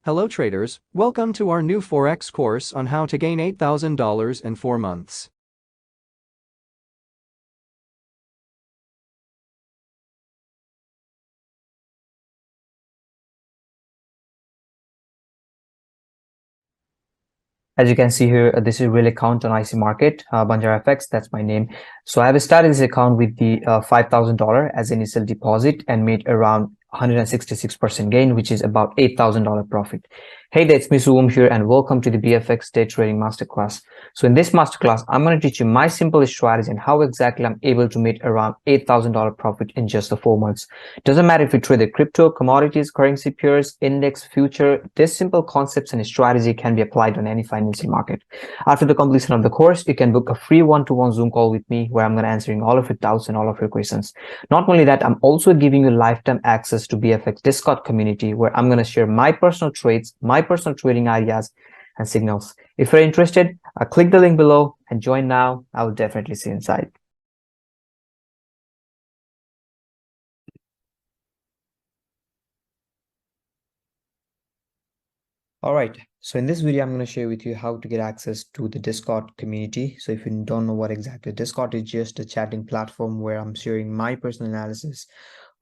Hello traders, welcome to our new Forex course on how to gain $8,000 in 4 months. As you can see here, this is real account on IC Market, Banjar FX, that's my name. So I have started this account with the $5,000 as initial deposit and made around 166% gain, which is about $8,000 profit. Hey there, it's me Suvam here and welcome to the BFX Day Trading Masterclass. So in this masterclass, I'm going to teach you my simple strategy and how exactly I'm able to make around $8,000 profit in just the 4 months. Doesn't matter if you trade the crypto, commodities, currency pairs, index, future, these simple concepts and strategy can be applied on any financial market. After the completion of the course, you can book a free one-to-one Zoom call with me where I'm going to answering all of your doubts and all of your questions. Not only that, I'm also giving you lifetime access to BFX Discord community where I'm going to share my personal trades, my personal trading ideas and signals. If you're interested, click the link below and join now. I will definitely see you inside. All right, so in this video, I'm going to share with you how to get access to the Discord community. So if you don't know what exactly Discord is, just a chatting platform where I'm sharing my personal analysis,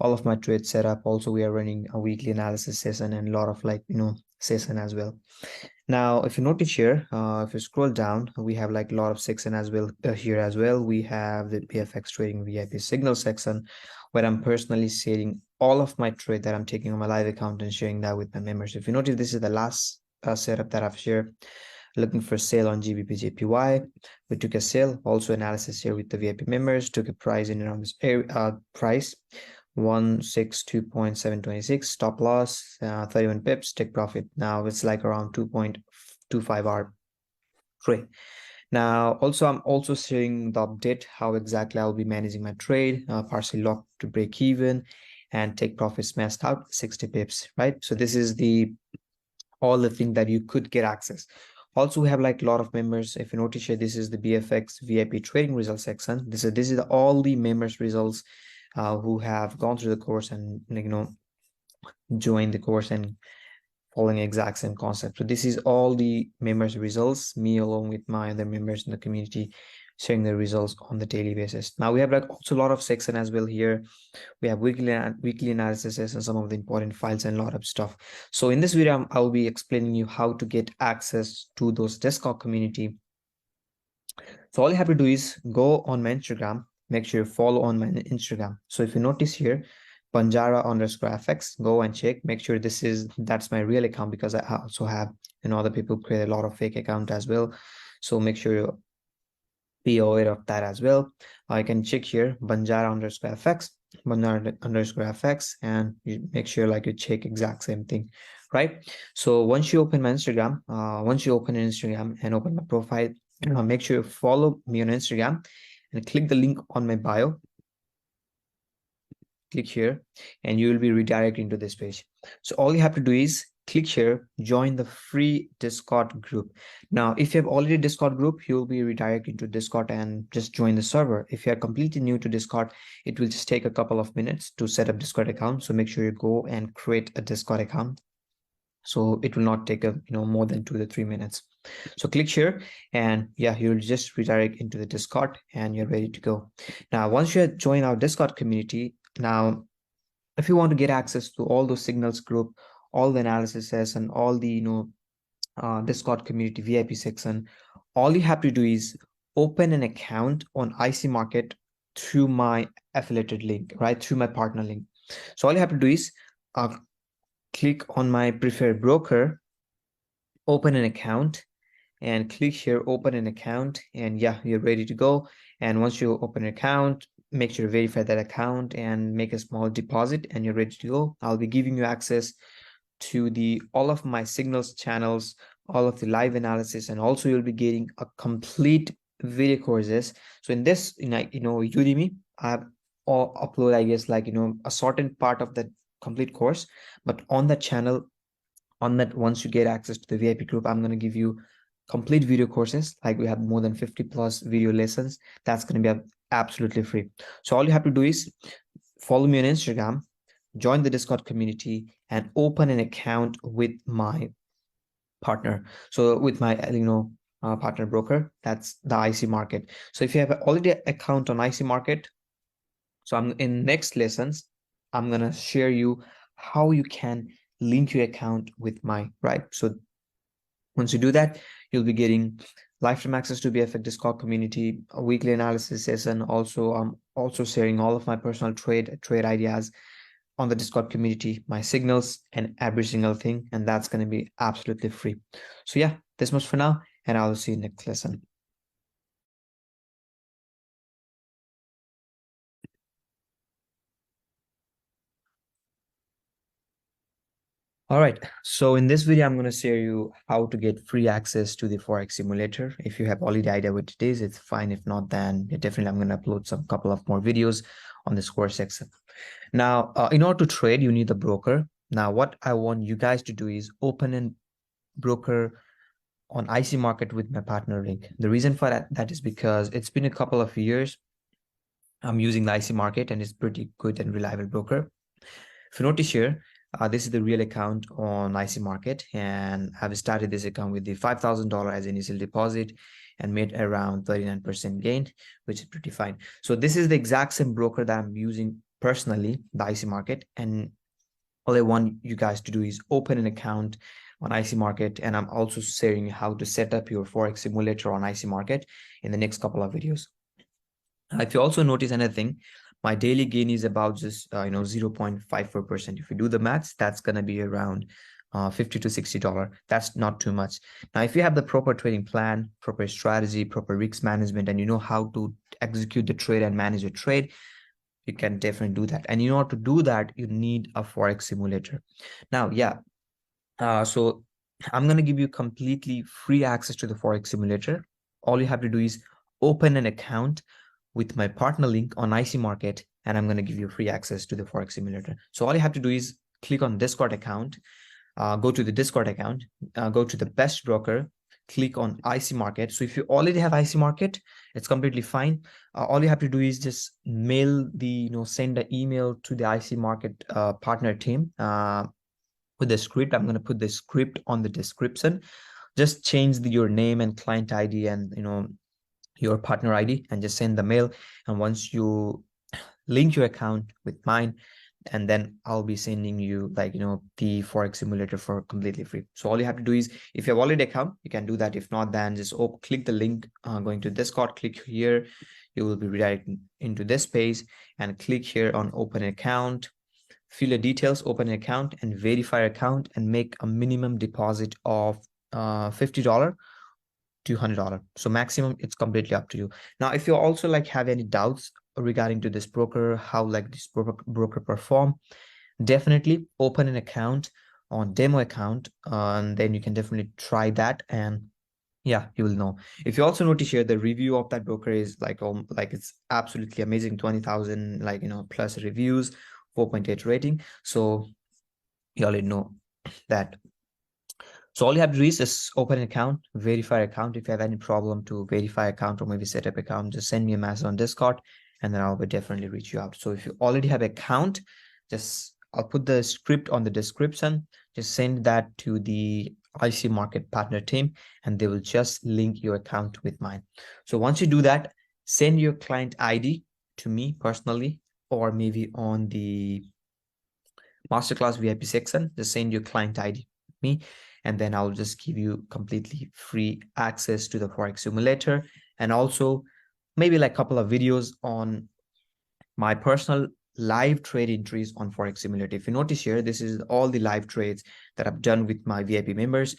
all of my trade setup. Also, we are running a weekly analysis session and a lot of session as well. Now, if you notice here, if you scroll down, we have like a lot of section as well here as well. We have the BFX Trading VIP signal section where I'm personally sharing all of my trade that I'm taking on my live account and sharing that with my members. If you notice, this is the last setup that I've shared. Looking for sale on GBP JPY. We took a sale, also analysis here with the VIP members, took a price in around this price 162.726, stop loss 31 pips, take profit. Now it's like around 2.25 hour trade. Now also I'm also sharing the update how exactly I'll be managing my trade, partially locked to break even and take profit smashed out 60 pips, right? So this is the all the thing that you could get access. Also, we have like a lot of members. If you notice here, this is the BFX VIP trading results section. This is all the members results who have gone through the course and joined the course and following exact same concept. So this is all the members results, me along with my other members in the community sharing the results on the daily basis. Now we have like also a lot of section as well here. We have weekly analysis and some of the important files and a lot of stuff. So in this video, I'll be explaining you how to get access to those Discord community. So all you have to do is go on my Instagram, make sure you follow on my Instagram. So if you notice here, Banjara_FX, go and check, make sure that's my real account because I also have, other people create a lot of fake account as well. So make sure you be aware of that as well. I can check here Banjara_FX, Banjara_FX, and you make sure like you check exact same thing, right? So once you open my Instagram, and open my profile, make sure you follow me on Instagram and click the link on my bio. Click here and you will be redirected to this page. So all you have to do is click here, join the free Discord group. Now, if you have already Discord group, you will be redirected to Discord and just join the server. If you are completely new to Discord, it will just take a couple of minutes to set up Discord account. So make sure you go and create a Discord account. So it will not take more than 2 to 3 minutes. So click here and yeah, you'll just redirect into the Discord and you're ready to go. Now, once you join our Discord community, now, if you want to get access to all those signals group, all the analysis and all the Discord community VIP section, all you have to do is open an account on IC Market through my affiliated link, right? Through my partner link. So all you have to do is click on my preferred broker, open an account, and click here, open an account, and yeah, you're ready to go. And once you open an account, make sure to verify that account and make a small deposit and you're ready to go. I'll be giving you access to all of my signals channels, all of the live analysis, and also you'll be getting a complete video courses. So in this, Udemy, I have upload, I guess, a certain part of that complete course, but on that channel, once you get access to the VIP group, I'm going to give you complete video courses. Like we have more than 50 plus video lessons. That's going to be absolutely free. So all you have to do is follow me on Instagram, join the Discord community, and open an account with my partner. So with my, partner broker, that's the IC market. So if you have already an account on IC market, so I'm in next lessons, I'm gonna share you how you can link your account with my, right? So once you do that, you'll be getting lifetime access to BFX Discord community, a weekly analysis session. Also, I'm also sharing all of my personal trade ideas on the Discord community, my signals and every single thing. And that's going to be absolutely free. So yeah, this much for now, and I'll see you next lesson. All right, so in this video, I'm going to share you how to get free access to the Forex simulator. If you have already idea what it is, it's fine. If not, then definitely I'm going to upload some couple of more videos on this course section. Now, in order to trade, you need a broker. Now, what I want you guys to do is open a broker on IC market with my partner link. The reason for that is because it's been a couple of years I'm using the IC market and it's pretty good and reliable broker. If you notice here, this is the real account on IC market, and I've started this account with the $5,000 as initial deposit and made around 39% gain, which is pretty fine. So this is the exact same broker that I'm using personally, the IC market, and all I want you guys to do is open an account on IC market, and I'm also sharing how to set up your Forex simulator on IC market in the next couple of videos. If you also notice anything, my daily gain is about just 0.54%. If you do the maths, that's gonna be around $50 to $60. That's not too much. Now, if you have the proper trading plan, proper strategy, proper risk management, and you know how to execute the trade and manage a trade, you can definitely do that. And in order to do that, you need a Forex simulator. Now, yeah, so I'm going to give you completely free access to the Forex simulator. All you have to do is open an account with my partner link on IC market, and I'm going to give you free access to the Forex simulator. So all you have to do is click on Discord account, go to the Discord account, go to the best broker, click on IC market. So if you already have IC market, it's completely fine. All you have to do is just send the email to the IC market partner team with the script. I'm going to put the script on the description. Just change your name and client ID and your partner ID, and just send the mail. And once you link your account with mine, and then I'll be sending you the Forex simulator for completely free. So all you have to do is, if you have already account, you can do that. If not, then just click the link going to Discord, click here, you will be redirected into this page, and click here on open account, fill your details, open an account and verify account, and make a minimum deposit of $50 to $100. So maximum, it's completely up to you. Now, if you also have any doubts regarding to this broker, how this broker perform, definitely open an account on demo account, and then you can definitely try that, and yeah, you will know. If you also notice here, the review of that broker is it's absolutely amazing, 20,000 plus reviews, 4.8 rating. So you already know that. So all you have to do is just open an account, verify account. If you have any problem to verify account or maybe set up account, just send me a message on Discord, and then I'll be definitely reach you out. So if you already have account, I'll put the script on the description. Just send that to the IC market partner team, and they will just link your account with mine. So once you do that, send your client ID to me personally, or maybe on the masterclass VIP section, just send your client ID to me, and then I'll just give you completely free access to the Forex simulator, and also maybe a couple of videos on my personal live trade entries on Forex simulator. If you notice here, this is all the live trades that I've done with my VIP members.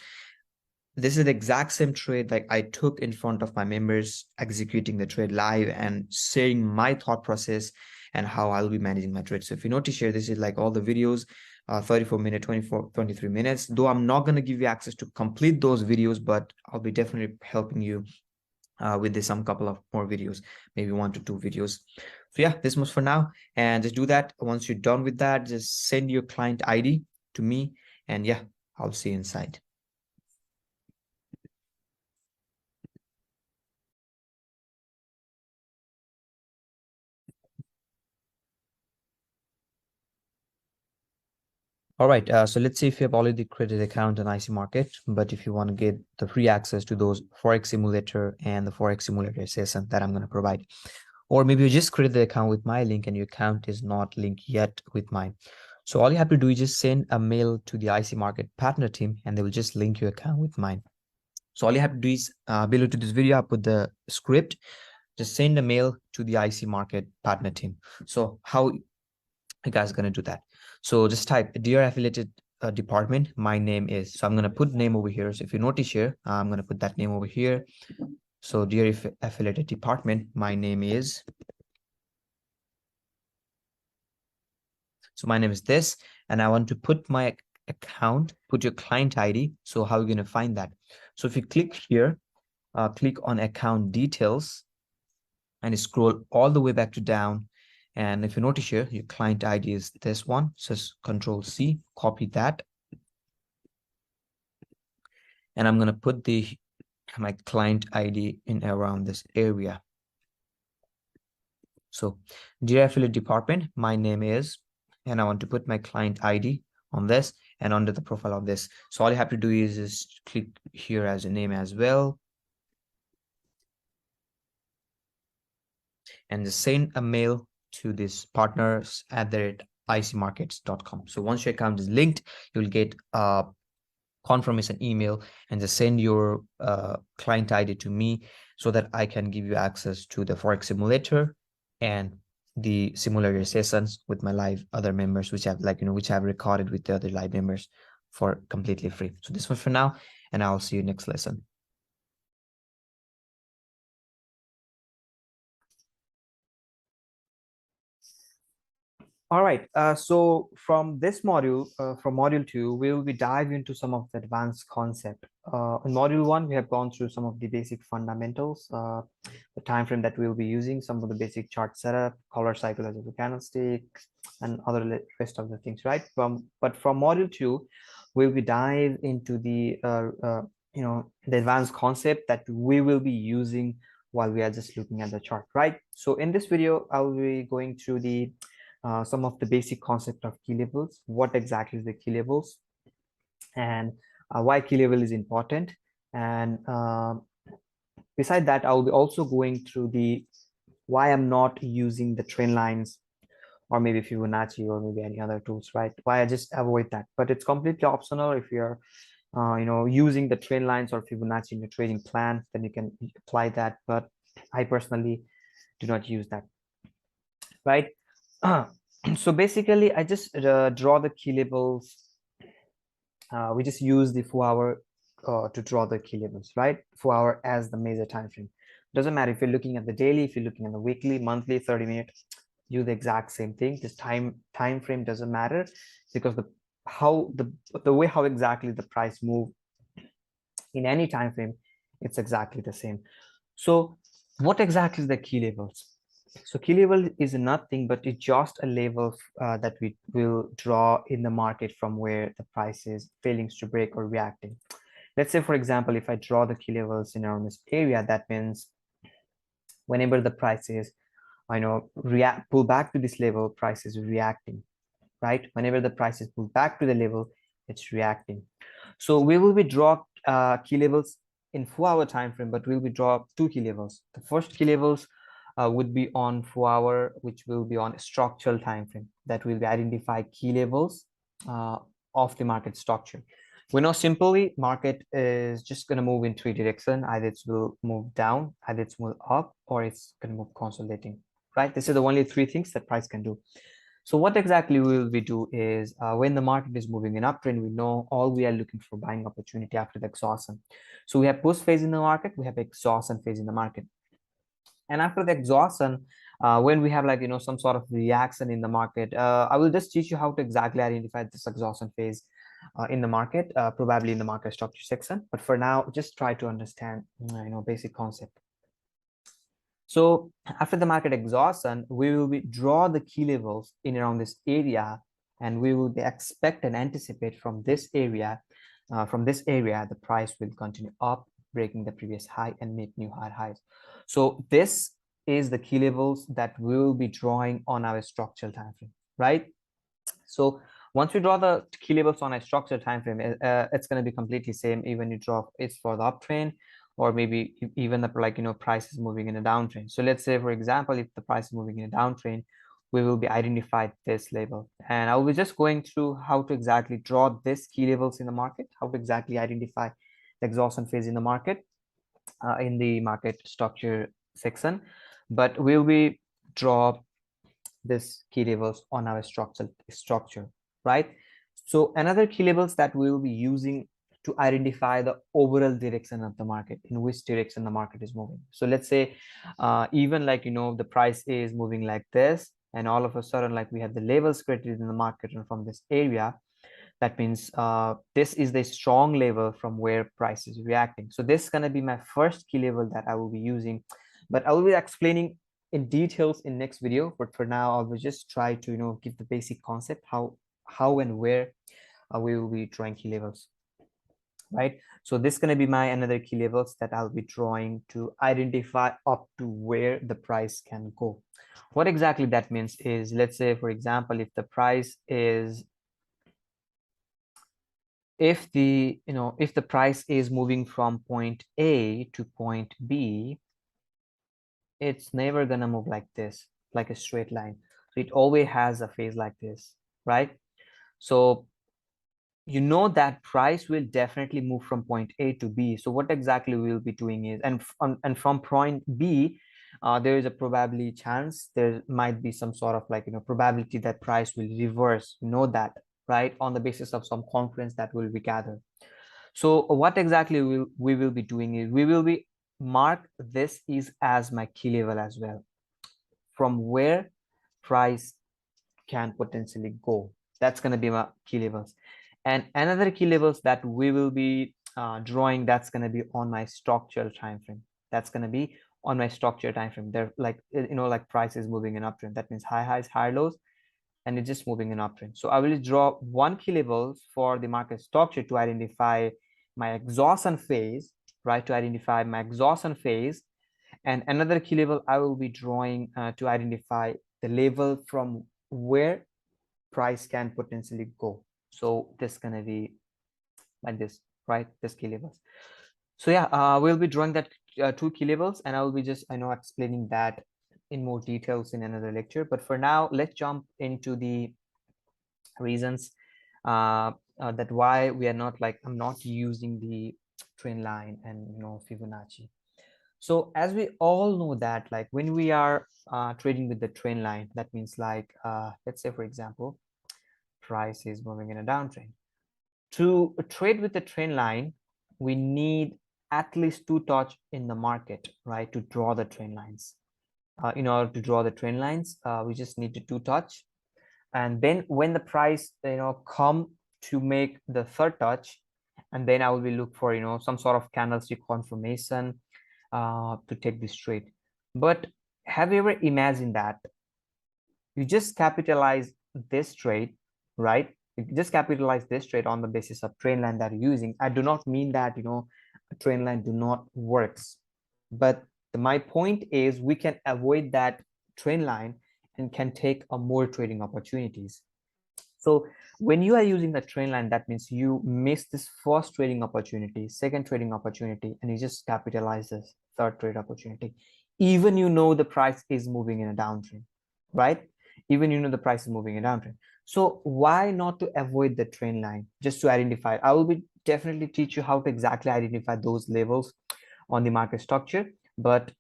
This is the exact same trade I took in front of my members, executing the trade live and sharing my thought process and how I'll be managing my trade. So if you notice here, this is all the videos, 34 minutes, 24, 23 minutes, though I'm not going to give you access to complete those videos, but I'll be definitely helping you with some couple of more videos, maybe 1 to 2 videos. So yeah, this much for now, and just do that. Once you're done with that, just send your client ID to me, and yeah, I'll see you inside. All right, so let's say if you have already created account on IC Market, but if you want to get the free access to those Forex simulator and the Forex simulator session that I'm going to provide, or maybe you just created the account with my link and your account is not linked yet with mine. So all you have to do is just send a mail to the IC Market partner team and they will just link your account with mine. So all you have to do is below to this video, I put the script, just send a mail to the IC Market partner team. So how you guys are going to do that? So just type dear affiliated department, my name is, so I'm going to put name over here. So if you notice here, I'm going to put that name over here. So dear affiliated department, my name is, so my name is this, and I want to put my account, put your client ID. So how are you going to find that? So if you click here, click on account details and scroll all the way back to down. And if you notice here, your client ID is this one. So Control C, copy that. And I'm going to put my client ID in around this area. So dear affiliate department, my name is, and I want to put my client ID on this and under the profile of this. So all you have to do is just click here as a name as well. And just send a mail to this partners@icmarkets.com. So once your account is linked, you'll get a confirmation email and just send your client ID to me so that I can give you access to the Forex simulator and the simulator sessions with my live other members, which I've which I've recorded with the other live members for completely free. So this one for now, and I'll see you next lesson. All right, so from this module, from module 2, we will be dive into some of the advanced concept. In module 1, we have gone through some of the basic fundamentals, the time frame that we will be using, some of the basic chart setup, color psychological candlesticks, and other rest of the things, right? But from module 2, we'll be dive into the the advanced concept that we will be using while we are just looking at the chart, right? So in this video, I will be going through the some of the basic concept of key levels, what exactly is the key levels, and why key level is important. And beside that, I'll be also going through the why I'm not using the trend lines or maybe Fibonacci or maybe any other tools, right? Why I just avoid that. But it's completely optional. If you're using the trend lines or Fibonacci in your trading plan, then you can apply that. But I personally do not use that, right? So basically, I just draw the key levels. We just use the 4-hour to draw the key levels, right? 4-hour as the major time frame. Doesn't matter if you're looking at the daily, if you're looking at the weekly, monthly, 30 minutes, do the exact same thing. This time frame doesn't matter because the way how exactly the price move in any time frame, it's exactly the same. So what exactly is the key levels? So key level is nothing but it's just a level that we will draw in the market from where the price is failing to break or reacting. Let's say, for example, if I draw the key levels in around this area, that means whenever the price is, pull back to this level, price is reacting, right? Whenever the price is pulled back to the level, it's reacting. So we will be draw key levels in 4-hour time frame, but we'll be draw 2 key levels. The first key levels would be on 4-hour, which will be on structural time frame, that will be identify key levels of the market structure. We know simply market is just going to move in 3 directions. Either it will move down, either it's move up, or it's going to move consolidating, right? This is the only 3 things that price can do. So what exactly we will be do is when the market is moving in uptrend, we know all we are looking for buying opportunity after the exhaustion. So we have push phase in the market, we have exhaustion phase in the market. And after the exhaustion, when we have some sort of reaction in the market, I will just teach you how to exactly identify this exhaustion phase in the market, probably in the market structure section. But for now, just try to understand, basic concept. So after the market exhaustion, we will be draw the key levels in around this area, and we will be expect and anticipate from this area. The price will continue up, breaking the previous high and make new higher highs. So this is the key levels that we will be drawing on our structural time frame, right? So Once we draw the key levels on a structured time frame, it's going to be completely same even you draw it's for the uptrend, or maybe even the price is moving in a downtrend. So let's say, for example, if the price is moving in a downtrend, we will be identified this level, and I will be just going through how to exactly draw this key levels in the market, how to exactly identify the exhaustion phase in the market in the market structure section. But we'll be draw this key levels on our structure, right? So another key levels that we will be using to identify the overall direction of the market, in which direction the market is moving. So let's say even the price is moving like this, and all of a sudden we have the levels created in the market, and from this area, that means this is the strong level from where price is reacting. So this is going to be my first key level that I will be using, but I will be explaining in details in next video. But for now, I will just try to give the basic concept how and where we will be drawing key levels, right? So this is going to be my another key levels that I'll be drawing to identify up to where the price can go. What exactly that means is, let's say, for example, if the price is if the price is moving from point A to point B, it's never gonna move like this, like a straight line. So it always has a phase like this, right? So that price will definitely move from point A to B. So what exactly we will be doing is, and from point B, there is a probability chance, there might be some sort of probability that price will reverse, that, right, on the basis of some confidence that will be gathered. So what exactly we will be doing is, we will be mark this is as my key level as well, from where price can potentially go. That's going to be my key levels. And another key levels that we will be drawing, that's going to be on my structural time frame. That's going to be on my structural time frame. They're price is moving in uptrend. That means high highs, high lows, and it's just moving in uptrend. So I will draw one key levels for the market structure to identify my exhaustion phase, right? To identify my exhaustion phase. And another key level I will be drawing to identify the level from where price can potentially go. So this is gonna be like this, right? This key levels. So yeah, we'll be drawing that two key levels, and I will be just explaining that in more details in another lecture. But for now, let's jump into the reasons that why we are not I'm not using the trend line and Fibonacci. So as we all know that when we are trading with the trend line, that means let's say, for example, price is moving in a downtrend. To trade with the trend line, we need at least two touch in the market, right, to draw the trend lines. In order to draw the trend lines, we just need to two touch. And then when the price come to make the third touch, and then I will be look for some sort of candlestick confirmation to take this trade. But have you ever imagined that you just capitalize this trade, right? You just capitalize this trade on the basis of trend line that you're using. I do not mean that a trend line do not works, but my point is we can avoid that trend line and can take a more trading opportunities. So when you are using the trend line, that means you miss this first trading opportunity, second trading opportunity, and you just capitalize this third trade opportunity. Even the price is moving in a downtrend, right? Even the price is moving in a downtrend. So why not to avoid the trend line? Just to identify, I will be definitely teach you how to exactly identify those levels on the market structure. But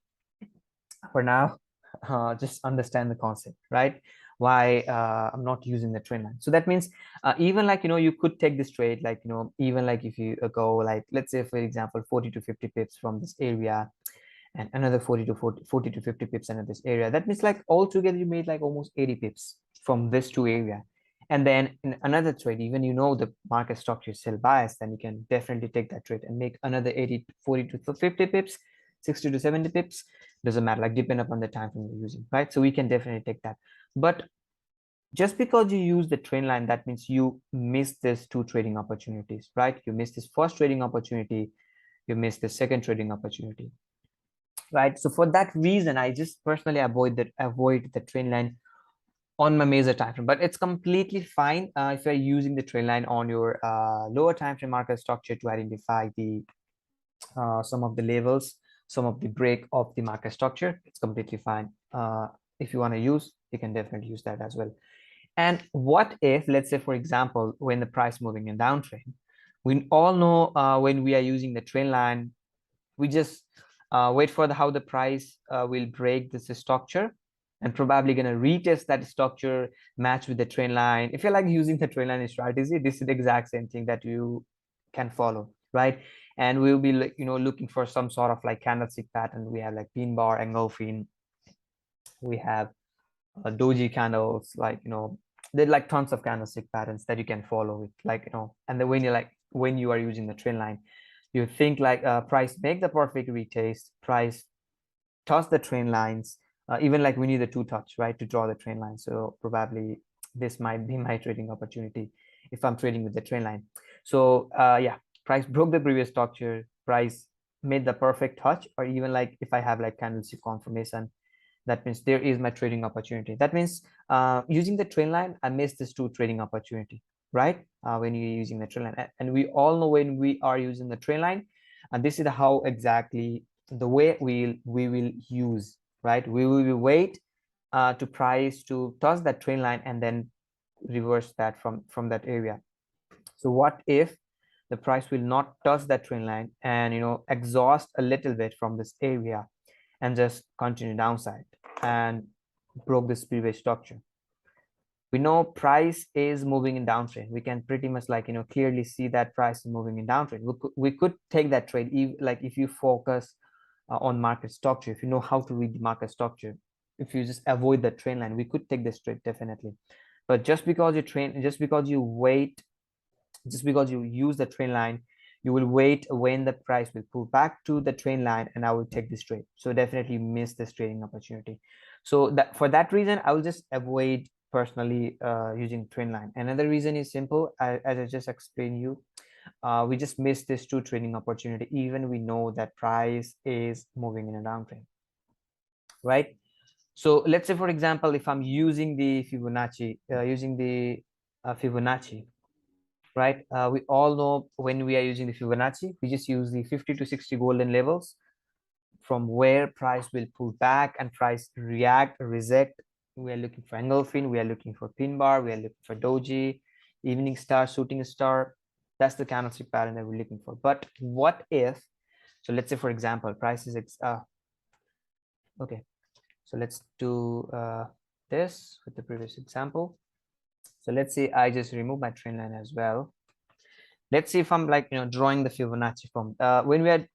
for now, just understand the concept, right? Why I'm not using the trend line. So that means even you could take this trade even if you go let's say, for example, 40 to 50 pips from this area, and another 40 to 50 pips in this area. That means altogether you made almost 80 pips from this two area. And then in another trade, even the market structure is sell bias, then you can definitely take that trade and make another 40 to 50 pips, 60 to 70 pips, doesn't matter, depend upon the time frame you're using, right? So we can definitely take that. But just because you use the trend line, that means you miss this two trading opportunities, right? You miss this first trading opportunity, you miss the second trading opportunity, right? So for that reason, I just personally avoid the trend line on my major time frame, but it's completely fine if you're using the trend line on your lower time frame market structure to identify the some of the levels, some of the break of the market structure. It's completely fine. If you want to use, you can definitely use that as well. And what if, let's say, for example, when the price moving in downtrend, we all know when we are using the trend line, we just wait for how the price will break this structure, and probably gonna retest that structure, match with the trend line. If you're like using the trend line strategy, this is the exact same thing that you can follow, right? And we'll be like, looking for some sort of like candlestick pattern. We have like pin bar, engulfing, we have doji candles, like there are like tons of candlestick patterns that you can follow with, like and then when you are using the trend line, you think like price make the perfect retest, price touch the trend lines, even like we need the two touch, right, to draw the trend line. So probably this might be my trading opportunity if I'm trading with the trend line. So yeah, price broke the previous structure, price made the perfect touch, or even like if I have like candlestick confirmation, that means there is my trading opportunity. That means using the trend line, I missed this two trading opportunity, right? When you're using the trend line, and we all know when we are using the trend line, and this is how exactly the way we will use, right? We will wait to price to touch that trend line and then reverse that from that area. So what if the price will not touch that trend line and exhaust a little bit from this area and just continue downside and broke this previous structure? We know price is moving in downtrend. We can pretty much like clearly see that price is moving in downtrend. We could take that trade if you focus on market structure, if you know how to read the market structure, if you just avoid the trend line, we could take this trade definitely. But just because you wait, just because you use the trend line, you will wait when the price will pull back to the trend line, and I will take this trade. So definitely miss this trading opportunity. So that for that reason, I will just avoid personally using trend line. Another reason is simple, as I just explained you. We just miss this two trading opportunity even we know that price is moving in a downtrend, right? So let's say, for example, if I'm using the Fibonacci, Fibonacci, right? We all know when we are using the Fibonacci, we just use the 50 to 60 golden levels from where price will pull back and price react, reject. We are looking for engulfing, we are looking for pin bar, we are looking for doji, evening star, shooting star. That's the candlestick pattern that we're looking for. But what if, so let's say, for example, price is okay, so let's do this with the previous example. So let's say I just remove my trend line as well. Let's see if I'm like drawing the Fibonacci from when we are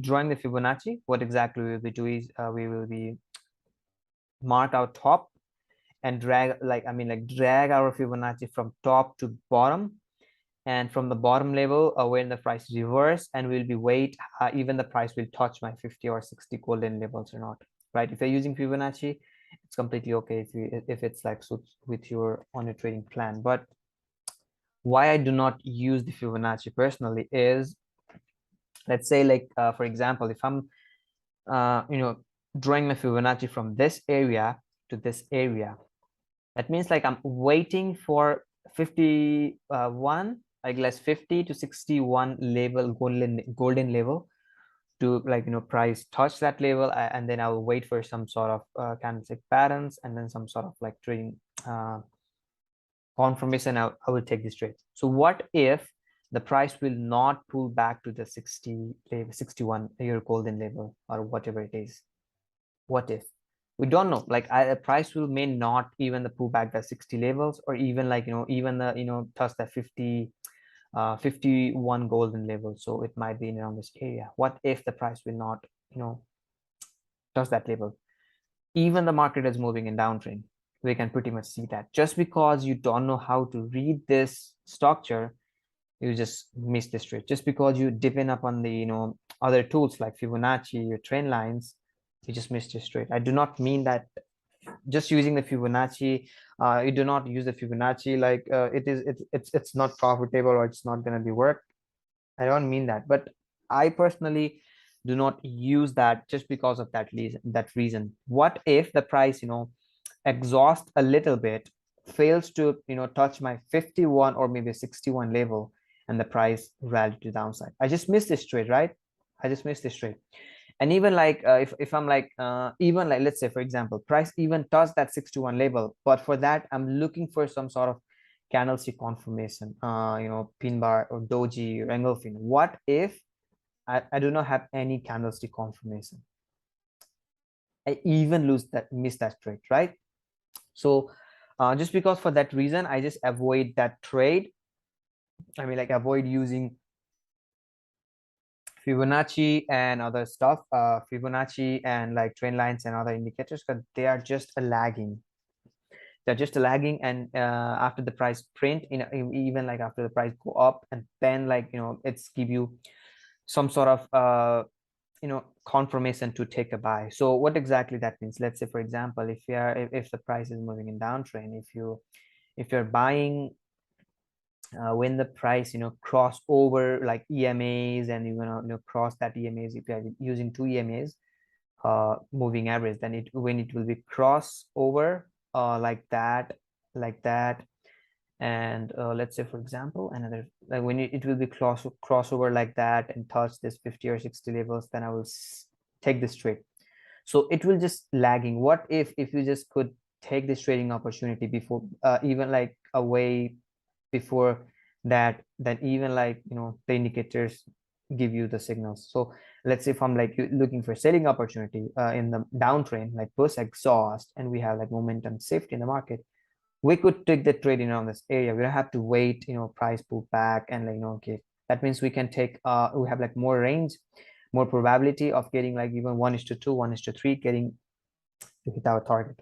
drawing the Fibonacci, what exactly we will be doing is we will be mark our top and drag drag our Fibonacci from top to bottom, and from the bottom level when the price is reverse, and we'll be wait even the price will touch my 50 or 60 golden levels or not, right? If you're using Fibonacci, it's completely okay if it's like suits with your on your trading plan. But why I do not use the Fibonacci personally is, let's say like for example, if I'm drawing my Fibonacci from this area to this area, that means like I'm waiting for 51, like less 50 to 61 level, golden level, to like price touch that level, and then I will wait for some sort of candlestick patterns, and then some sort of like trading confirmation. I will take this trade. So what if the price will not pull back to the 60 level, 61 year golden level, or whatever it is? What if? We don't know, like a price will may not even the pull back the 60 levels, or even like even the touch that 51 golden level. So it might be in around this area. What if the price will not touch that level? Even the market is moving in downtrend, we can pretty much see that. Just because you don't know how to read this structure, you just miss this trade. Just because you depend upon the other tools like Fibonacci, your trend lines, you just missed this trade. I do not mean that just using the Fibonacci, you do not use the Fibonacci like it's not profitable or it's not going to be work. I don't mean that, but I personally do not use that just because of that reason. What if the price exhaust a little bit, fails to touch my 51 or maybe 61 level, and the price rallied to downside. I just missed this trade, right? I just missed this trade. And even like if I'm like even like, let's say for example, price even touched that 61 level, but for that I'm looking for some sort of candlestick confirmation, pin bar or doji or engulfing. What if I do not have any candlestick confirmation? I even miss that trade, right? So just because for that reason, I just avoid that trade. I mean, like, avoid using Fibonacci and other stuff, Fibonacci and like trend lines and other indicators, because they are just a lagging. They're just a lagging, and after the price print, even like after the price go up, and then like it's give you some sort of confirmation to take a buy. So what exactly that means? Let's say for example, if the price is moving in downtrend, if you're buying when the price cross over like EMAs, and you're gonna cross that EMAs, if you're using two EMAs moving average, then when it will be cross over like that, and let's say for example another, like when it will be crossover like that and touch this 50 or 60 levels, then I will take this trade. So it will just lagging. What if you just could take this trading opportunity before even like away before that, then even like the indicators give you the signals. So let's say if I'm like looking for selling opportunity in the downtrend, like post exhaust, and we have like momentum safety in the market, we could take the trade on this area. We don't have to wait price pull back, and like okay, that means we can take we have like more range, more probability of getting like even 1:2, 1:3, getting to hit our target.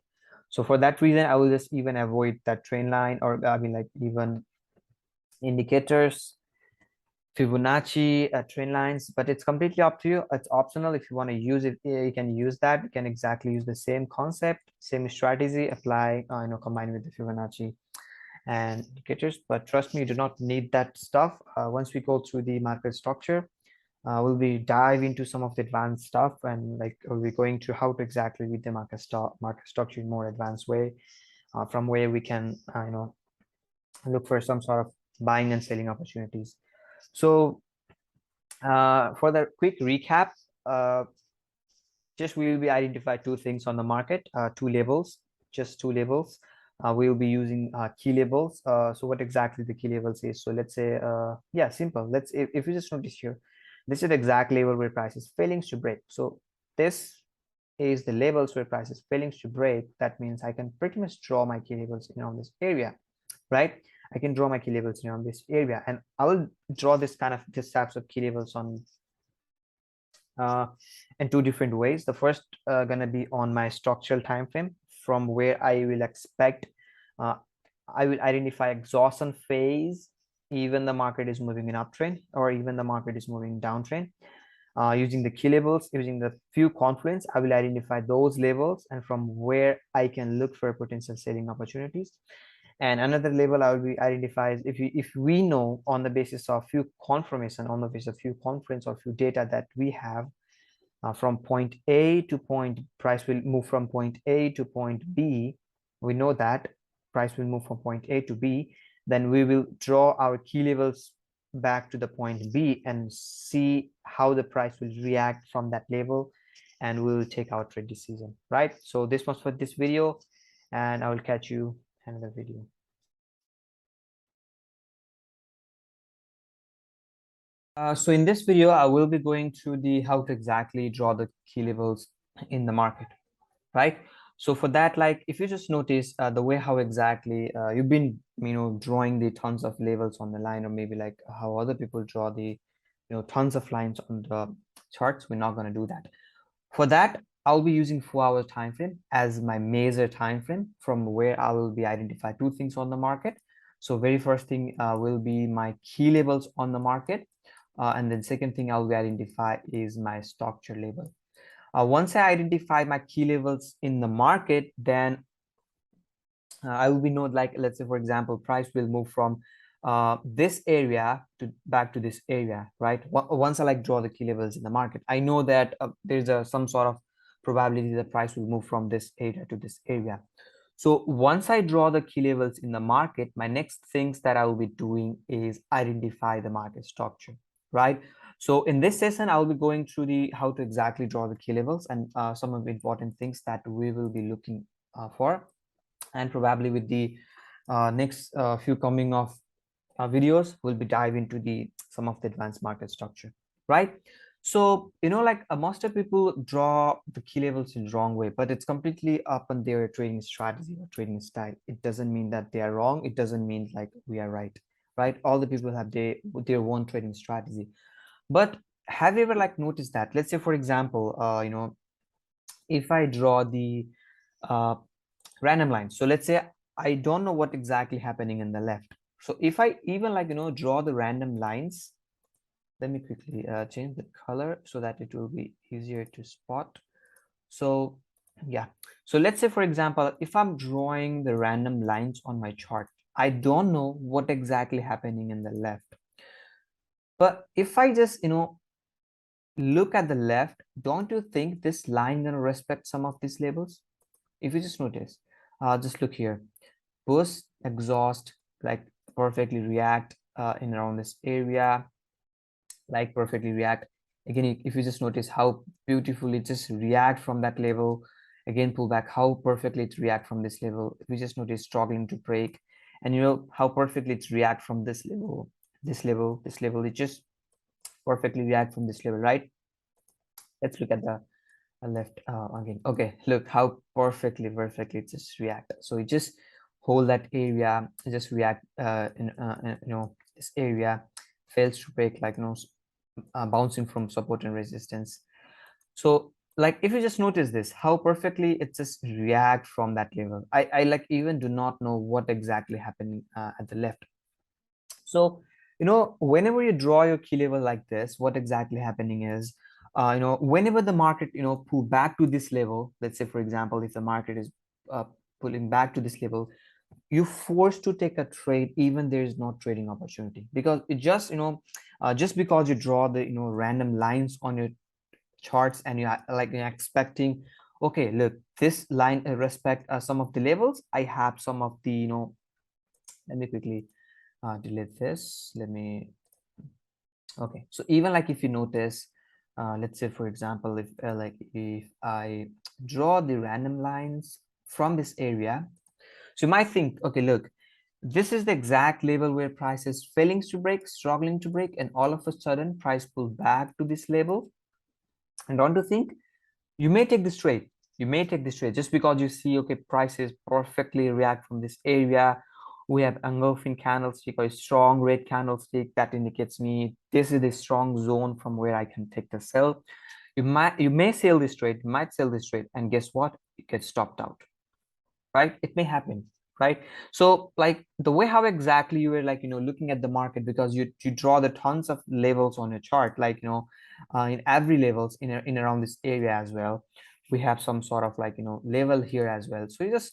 So for that reason, I will just even avoid that trend line, or I mean like even indicators, Fibonacci, trend lines. But it's completely up to you. It's optional. If you want to use it, you can use that. You can exactly use the same concept, same strategy, apply combine with the Fibonacci and indicators. But trust me, you do not need that stuff. Once we go through the market structure, we'll be dive into some of the advanced stuff, and like we'll be going to how to exactly read the market structure in more advanced way, from where we can look for some sort of buying and selling opportunities. So for the quick recap, just we will be identify two things on the market, two levels, just two levels. We will be using key levels. So what exactly the key levels is? So let's say, yeah, simple. If you just notice here, this is the exact level where price is failing to break. So this is the levels where price is failing to break. That means I can pretty much draw my key levels on this area, right? I can draw my key levels on this area, and I will draw this types of key levels on in two different ways. The first gonna be on my structural time frame, from where I will expect I will identify exhaustion phase, even the market is moving in uptrend or even the market is moving downtrend. Using the key levels, using the few confluence, I will identify those levels, and from where I can look for potential selling opportunities. And another level I will be identifies if we know on the basis of few confirmation, on the basis of few confluence or few data that we have, from point A to point, price will move from point A to point B. We know that price will move from point A to B. Then we will draw our key levels back to the point B and see how the price will react from that level, and we will take our trade decision, right? So this was for this video, and I will catch you in another video. So in this video, I will be going through the how to exactly draw the key levels in the market, right? So for that, like if you just notice the way how exactly you've been drawing the tons of levels on the line, or maybe like how other people draw the tons of lines on the charts, we're not going to do that. For that, I'll be using 4-hour time frame as my major time frame, from where I will be identify two things on the market. So very first thing will be my key levels on the market, and then second thing I'll be identify is my structure level. Once I identify my key levels in the market, then I will be know, like let's say for example, price will move from this area to back to this area, right? Once I like draw the key levels in the market, I know that there's some sort of probability the price will move from this area to this area. So once I draw the key levels in the market, my next things that I will be doing is identify the market structure, right? So in this session, I'll be going through the how to exactly draw the key levels and some of the important things that we will be looking for, and probably with the next few coming of videos, we'll be dive into the some of the advanced market structure, right? So like most of people draw the key levels in wrong way, but it's completely up on their trading strategy or trading style. It doesn't mean that they are wrong. It doesn't mean like we are right, right? All the people have their own trading strategy. But have you ever like noticed that, let's say for example, if I draw the uh, random line, so let's say I don't know what exactly happening in the left. So if I even like draw the random lines, let me quickly change the color so that it will be easier to spot. So yeah, so let's say for example, if I'm drawing the random lines on my chart, I don't know what exactly happening in the left. But if I just look at the left, don't you think this line gonna respect some of these labels? If you just notice, just look here, boost, exhaust, like perfectly react in around this area, like perfectly react. Again, if you just notice how beautifully just react from that level, again pull back, how perfectly it react from this level. If you just notice struggling to break, and how perfectly it's react from this level, this level, it just perfectly react from this level, right? Let's look at the left again. Okay, look how perfectly it just react. So it just hold that area, just react this area, fails to break, like bouncing from support and resistance. So like if you just notice this, how perfectly it just react from that level. I like even do not know what exactly happening at the left. So whenever you draw your key level like this, what exactly happening is whenever the market pull back to this level, let's say for example, if the market is uh, pulling back to this level, you're forced to take a trade even there is no trading opportunity, because it just just because you draw the random lines on your charts and you're like you're expecting, okay, look, this line respect some of the levels, I have some of the let me quickly delete this, let me, okay, so even like if you notice, let's say for example, if like if I draw the random lines from this area, so you might think, okay, look, this is the exact level where price is failing to break, struggling to break, and all of a sudden price pull back to this level. And don't you think you may take this trade? You may take this trade just because you see, okay, prices perfectly react from this area. We have engulfing candlestick or a strong red candlestick that indicates me this is the strong zone from where I can take the sell. You may sell this trade, you might sell this trade, and guess what? It gets stopped out, right? It may happen, right? So like the way how exactly you were like looking at the market, because you draw the tons of levels on your chart, like in every levels in around this area as well, we have some sort of like level here as well. So you just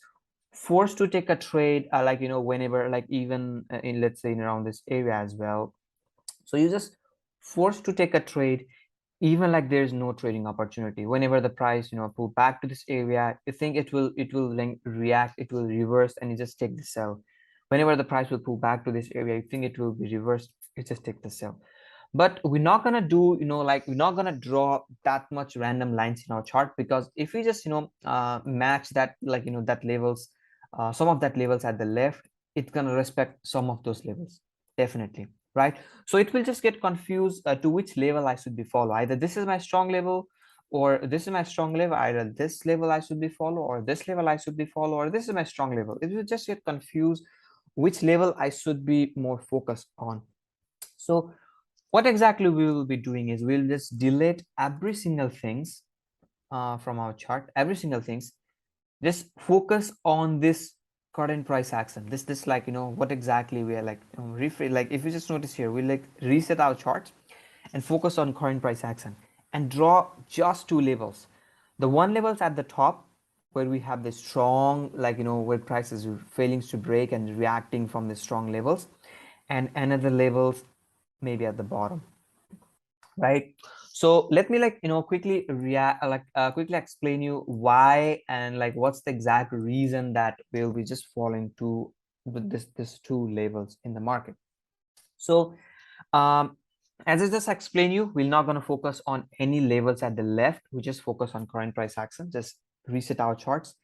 forced to take a trade like whenever, like even in, let's say, in around this area as well. So you just forced to take a trade even like there's no trading opportunity. Whenever the price pull back to this area, you think it will react, it will reverse, and you just take the sell. Whenever the price will pull back to this area, you think it will be reversed, you just take the sell. But we're not gonna do like we're not gonna draw that much random lines in our chart, because if we just match that, like that levels, some of that levels at the left, it's gonna respect some of those levels, definitely, right? So it will just get confused to which level I should be follow. Either this is my strong level, or this is my strong level. Either this level I should be follow, or this level I should be follow, or this is my strong level. It will just get confused which level I should be more focused on. So what exactly we will be doing is we'll just delete every single things from our chart, every single things. Just focus on this current price action. This like what exactly we are like like if you just notice here, we like reset our chart and focus on current price action and draw just two levels. The one levels at the top where we have the strong, like where price is failing to break and reacting from the strong levels, and another levels maybe at the bottom, right? So let me quickly quickly explain you why and what's the exact reason that we'll be just falling to with this two levels in the market. So as I just explained you, we're not going to focus on any levels at the left. We just focus on current price action. Just reset our charts,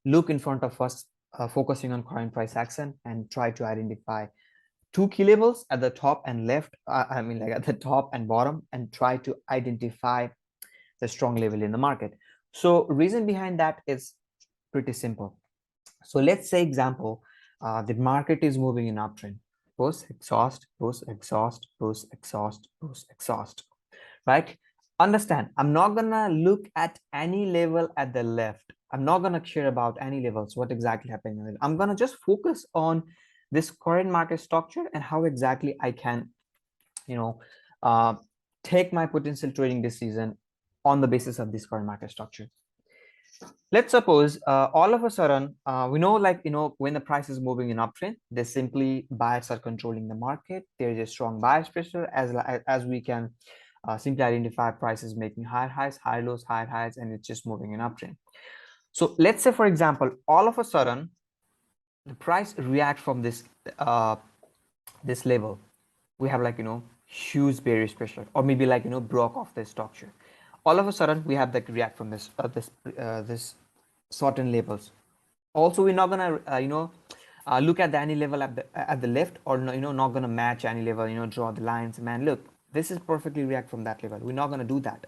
look in front of us, focusing on current price action, and try to identify two key levels at the top and left, at the top and bottom, and try to identify the strong level in the market. So reason behind that is pretty simple. So let's say example, the market is moving in uptrend, post exhaust, post exhaust, post exhaust, post exhaust, right? Understand, I'm not gonna look at any level at the left. I'm not gonna care about any levels, what exactly happening. I'm gonna just focus on this current market structure and how exactly I can, you know, uh, take my potential trading decision on the basis of this current market structure. Let's suppose all of a sudden, we know when the price is moving in uptrend, they simply buyers are controlling the market. There is a strong buyers pressure as we can simply identify prices making higher highs, higher lows, higher highs, and it's just moving in uptrend. So let's say, for example, all of a sudden the price react from this level. We have huge bearish pressure, or maybe broke off this structure. All of a sudden we have react from this certain levels. Also, we're not gonna look at any level at the left, or not gonna match any level, draw the lines. Man, look, this is perfectly react from that level. We're not gonna do that.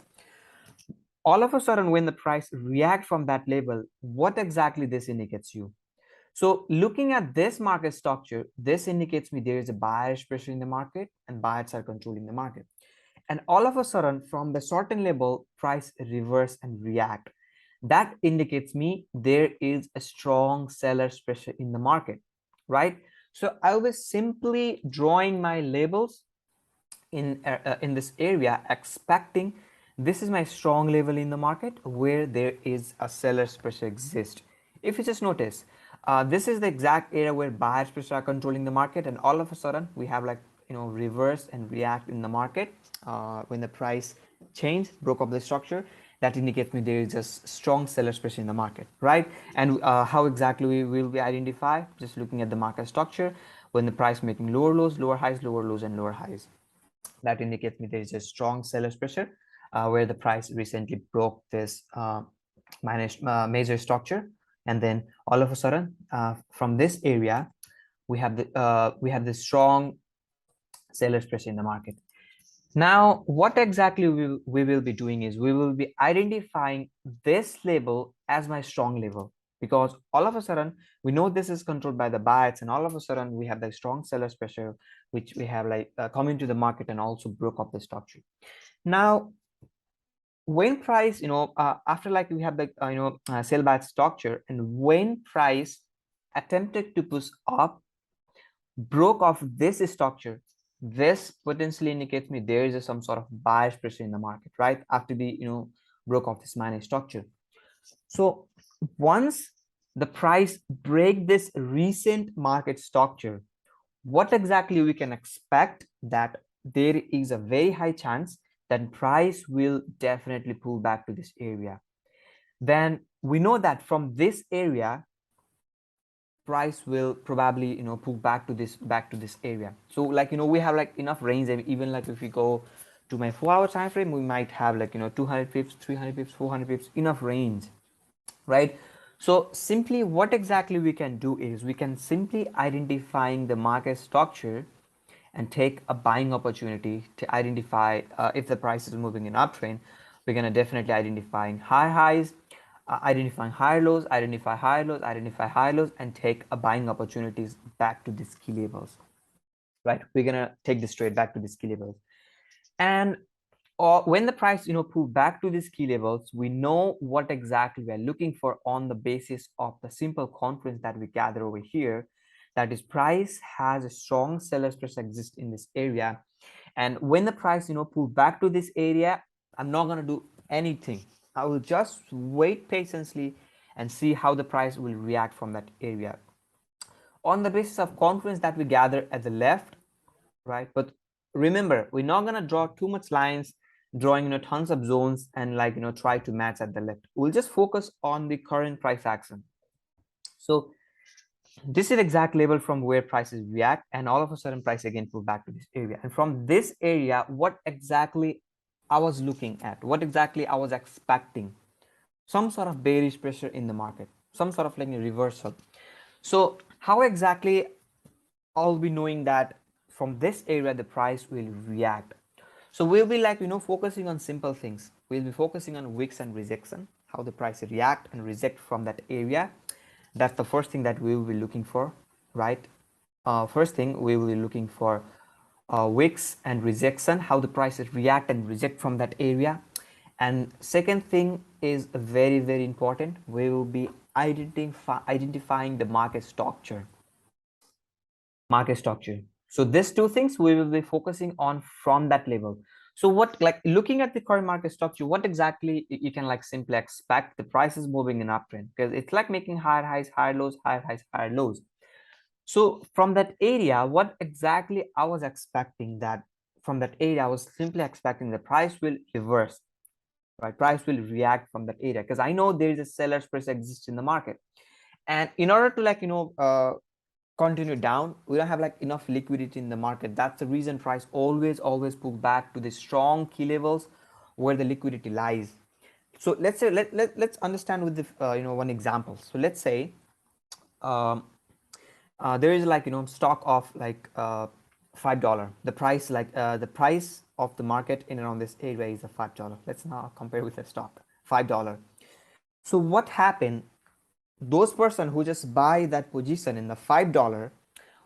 All of a sudden, when the price react from that level, what exactly this indicates you? So looking at this market structure, this indicates me there is a buyer's pressure in the market and buyers are controlling the market. And all of a sudden, from the certain level, price reverse and react. That indicates me there is a strong seller's pressure in the market, right? So I was simply drawing my labels in this area, expecting this is my strong level in the market where there is a seller's pressure exists. If you just notice, this is the exact area where buyers pressure are controlling the market, and all of a sudden we have reverse and react in the market when the price change, broke up the structure. That indicates me there is a strong seller's pressure in the market, right? And how exactly we will be identify? Just looking at the market structure, when the price making lower lows, lower highs, lower lows, and lower highs. That indicates me there is a strong seller's pressure where the price recently broke this major structure, and then all of a sudden from this area we have the strong seller's pressure in the market. Now what exactly we will be doing is we will be identifying this level as my strong level, because all of a sudden we know this is controlled by the buyers, and all of a sudden we have the strong seller's pressure which we have come into the market and also broke up the structure. Now when price after we have the sell by structure, and when price attempted to push up, broke off this structure, this potentially indicates me there is some sort of buyer's pressure in the market, right? After the broke off this minor structure. So once the price break this recent market structure, what exactly we can expect? That there is a very high chance that price will definitely pull back to this area. Then we know that from this area price will probably pull back to this area. So we have enough range. Even if we go to my 4-hour time frame, we might have 200 pips, 300 pips, 400 pips, enough range, right? So simply what exactly we can do is we can simply identifying the market structure and take a buying opportunity to identify if the price is moving in uptrend. We're going to definitely identifying high highs, identifying higher lows, identify higher lows, identify higher lows, and take a buying opportunities back to these key levels, right? We're going to take this trade back to these key levels. And when the price pull back to these key levels, we know what exactly we are looking for on the basis of the simple confidence that we gather over here. That is, price has a strong seller's pressure exist in this area, and when the price pull back to this area, I'm not going to do anything. I will just wait patiently and see how the price will react from that area on the basis of confidence that we gather at the left, right? But remember, we're not going to draw too much lines drawing, you know, tons of zones and like, you know, try to match at the left. We'll just focus on the current price action. So this is exact level from where prices react, and all of a sudden price again pull back to this area. And from this area, what exactly I was looking at, what exactly I was expecting, some sort of bearish pressure in the market, some sort of like a reversal. So how exactly I'll be knowing that from this area the price will react? So we'll be like, you know, focusing on simple things. We'll be focusing on wicks and rejection, how the price react and reject from that area. That's the first thing that we will be looking for, right? First thing we will be looking for wicks and rejection, how the prices react and reject from that area. And second thing is very, very important. We will be identifying the market structure. So these two things we will be focusing on from that level. So what, like looking at the current market structure, what exactly you can like simply expect? The price is moving in uptrend because it's like making higher highs, higher lows, higher highs, higher lows. So from that area, what exactly I was expecting, that from that area, I was simply expecting the price will reverse, right? Price will react from that area because I know there is a seller's pressure exists in the market. And in order to like, you know, continue down, we don't have like enough liquidity in the market. That's the reason price always pull back to the strong key levels where the liquidity lies. So let's say let's understand with the you know, one example. So let's say um, there is like, you know, stock of like $5. The price like the price of the market in around this area is a $5. Let's now compare with the stock $5. So what happened, those person who just buy that position in the $5,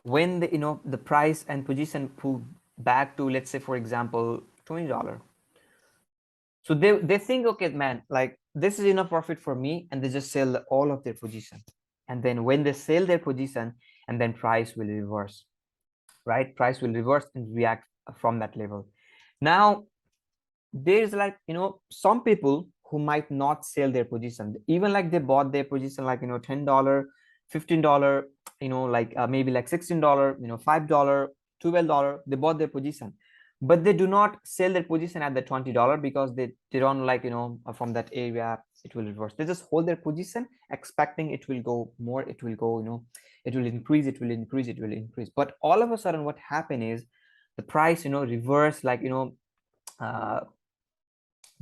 when the, you know, the price and position pull back to, let's say for example, $20, so they think, okay man, like this is enough profit for me, and they just sell all of their position. And then when they sell their position, and then price will reverse, right? Price will reverse and react from that level. Now there's like, you know, some people who might not sell their position, even like they bought their position like, you know, $10, $15, you know, like maybe like $16, you know, $5, $12, they bought their position, but they do not sell their position at the $20 because they don't like, you know, from that area it will reverse. They just hold their position expecting it will go more, it will go, you know, it will increase, it will increase, it will increase. But all of a sudden what happened is the price, you know, reverse, like, you know,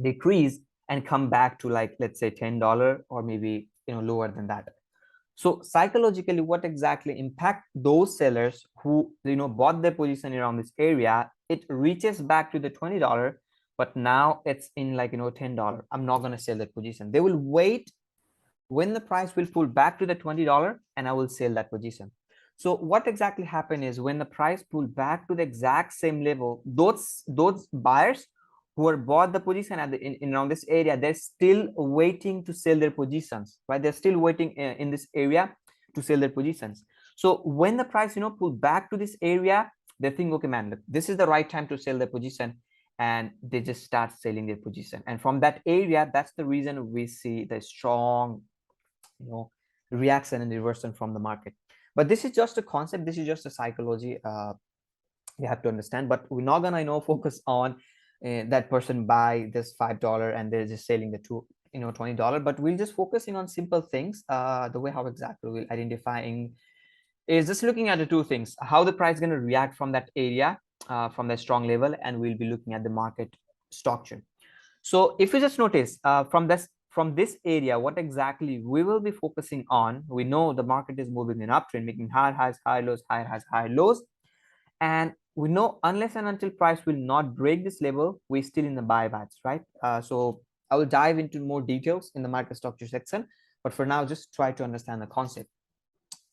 decrease and come back to like, let's say $10 or maybe, you know, lower than that. So psychologically, what exactly impact those sellers who, you know, bought their position around this area? It reaches back to the $20, but now it's in like, you know, $10. I'm not going to sell that position. They will wait when the price will pull back to the $20, and I will sell that position. So what exactly happened is when the price pulled back to the exact same level, those buyers who are bought the position at the in around this area, they're still waiting to sell their positions, right? They're still waiting in this area to sell their positions. So when the price, you know, pull back to this area, they think, okay man, look, this is the right time to sell their position, and they just start selling their position. And from that area, that's the reason we see the strong, you know, reaction and reversion from the market. But this is just a concept, this is just a psychology you have to understand. But we're not gonna, you know, focus on that person buy this $5 and they're just selling the $20. But we're just focusing on simple things. The way how exactly we're identifying is just looking at the two things: how the price is going to react from that area, from that strong level, and we'll be looking at the market structure. So if you just notice from this area, what exactly we will be focusing on, we know the market is moving in uptrend, making higher highs, higher lows, higher highs, higher lows. And we know unless and until price will not break this level, we're still in the buy batch, right? So I will dive into more details in the market structure section, but for now, just try to understand the concept.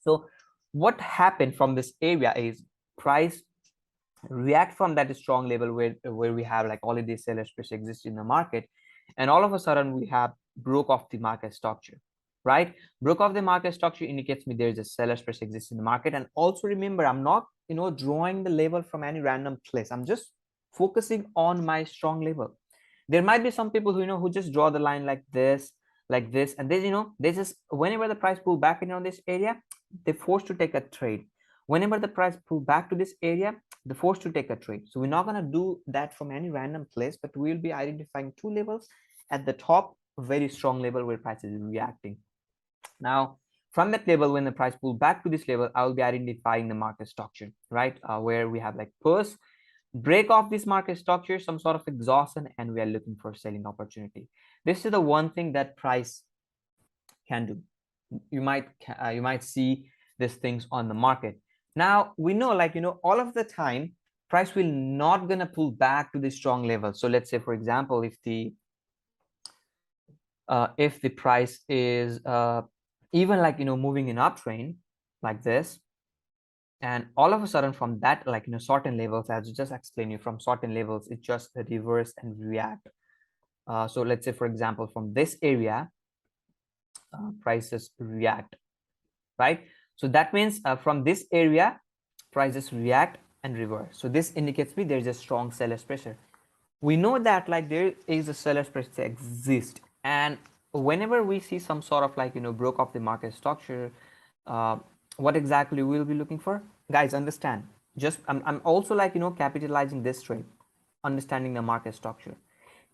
So what happened from this area is price react from that strong level where we have like all of these sellers which exist in the market, and all of a sudden we have broke off the market structure, right? Broke off the market structure indicates me there's a seller's pressure exists in the market. And also remember, I'm not, you know, drawing the level from any random place. I'm just focusing on my strong level. There might be some people who, you know, who just draw the line like this, and then, you know, they just, whenever the price pull back in on this area, they're forced to take a trade. Whenever the price pull back to this area, forced to take a trade. So we're not going to do that from any random place, but we'll be identifying two levels. At the top, a very strong level where price is reacting. Now, from that level, when the price pull back to this level, I will be identifying the market structure, right? Where we have like first break off this market structure, some sort of exhaustion, and we are looking for selling opportunity. This is the one thing that price can do. You might see these things on the market. Now we know, like, all of the time price will not gonna pull back to the strong level. So let's say, for example, if the price is even like moving in uptrend like this, and all of a sudden from that, like certain levels, as I just explained you, from certain levels it just reverse and react. So let's say, for example, from this area prices react, right? So that means from this area prices react and reverse. So this indicates me there's a strong seller's pressure. We know that like there is a seller's pressure exist, and whenever we see some sort of like broke off the market structure, what exactly we'll be looking for, guys? Understand, just I'm also like capitalizing this trade, understanding the market structure.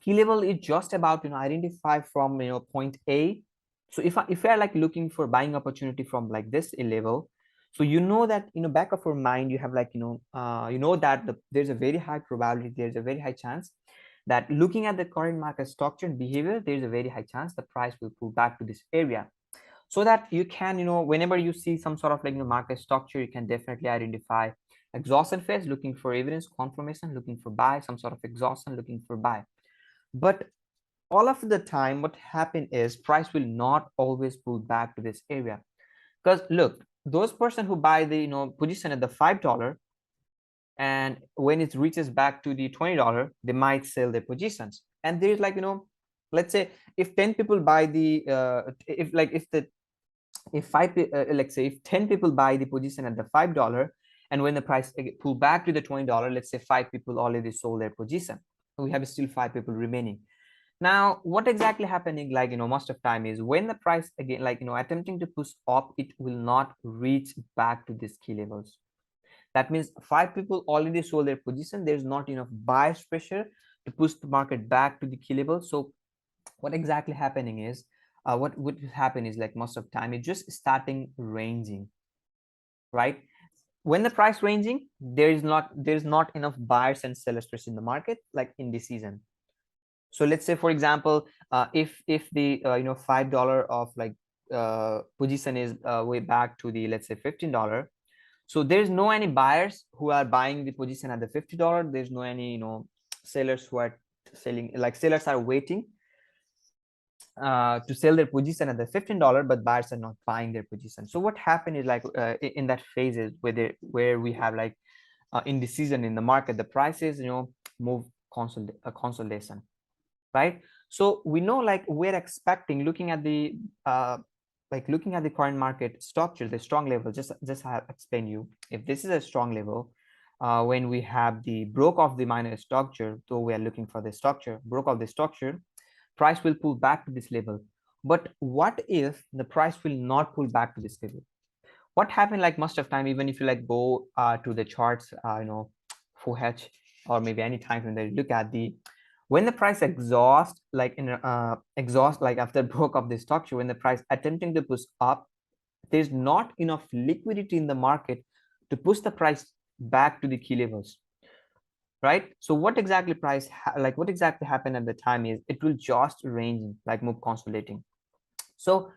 Key level is just about identify from point A. So if you're like looking for buying opportunity from like this level, so that back of your mind you have like that there's a very high probability, there's a very high chance that looking at the current market structure and behavior, there's a very high chance the price will pull back to this area. So that you can whenever you see some sort of like market structure, you can definitely identify exhaustion phase, looking for evidence confirmation, looking for buy, some sort of exhaustion, looking for buy. But all of the time what happened is price will not always pull back to this area, because look, those person who buy the position at the $5, and when it reaches back to the $20, they might sell their positions. And there's like let's say if 10 people buy the let's say if 10 people buy the position at the $5, and when the price pull back to the $20, let's say 5 people already sold their position, we have still 5 people remaining. Now what exactly happening, like most of time, is when the price again like attempting to push up, it will not reach back to these key levels. That means 5 people already sold their position, there's not enough buyer's pressure to push the market back to the key level. So what exactly happening is what would happen is like most of time it's just starting ranging, right? When the price ranging, there's not enough buyers and sellers pressure in the market like in this season. So let's say, for example, if the $5 of like position is way back to the, let's say, $15, so there's no any buyers who are buying the position at the $50, there's no any sellers who are selling, like sellers are waiting to sell their position at the $15, but buyers are not buying their position. So what happened is like in that phases where we have like indecision in the market, the prices move consolidation, right? So we know like we're expecting, looking at the current market structure, the strong level, just have explain you, if this is a strong level, when we have the broke of the minor structure, though we are looking for the structure, broke of the structure, price will pull back to this level. But what if the price will not pull back to this level? What happened like most of time, even if you like go to the charts, Forex, or maybe any time when they look at the, when the price exhaust like after broke of the structure, when the price attempting to push up, there's not enough liquidity in the market to push the price back to the key levels, right? So what exactly what exactly happened at the time is it will just range, like move consolidating. So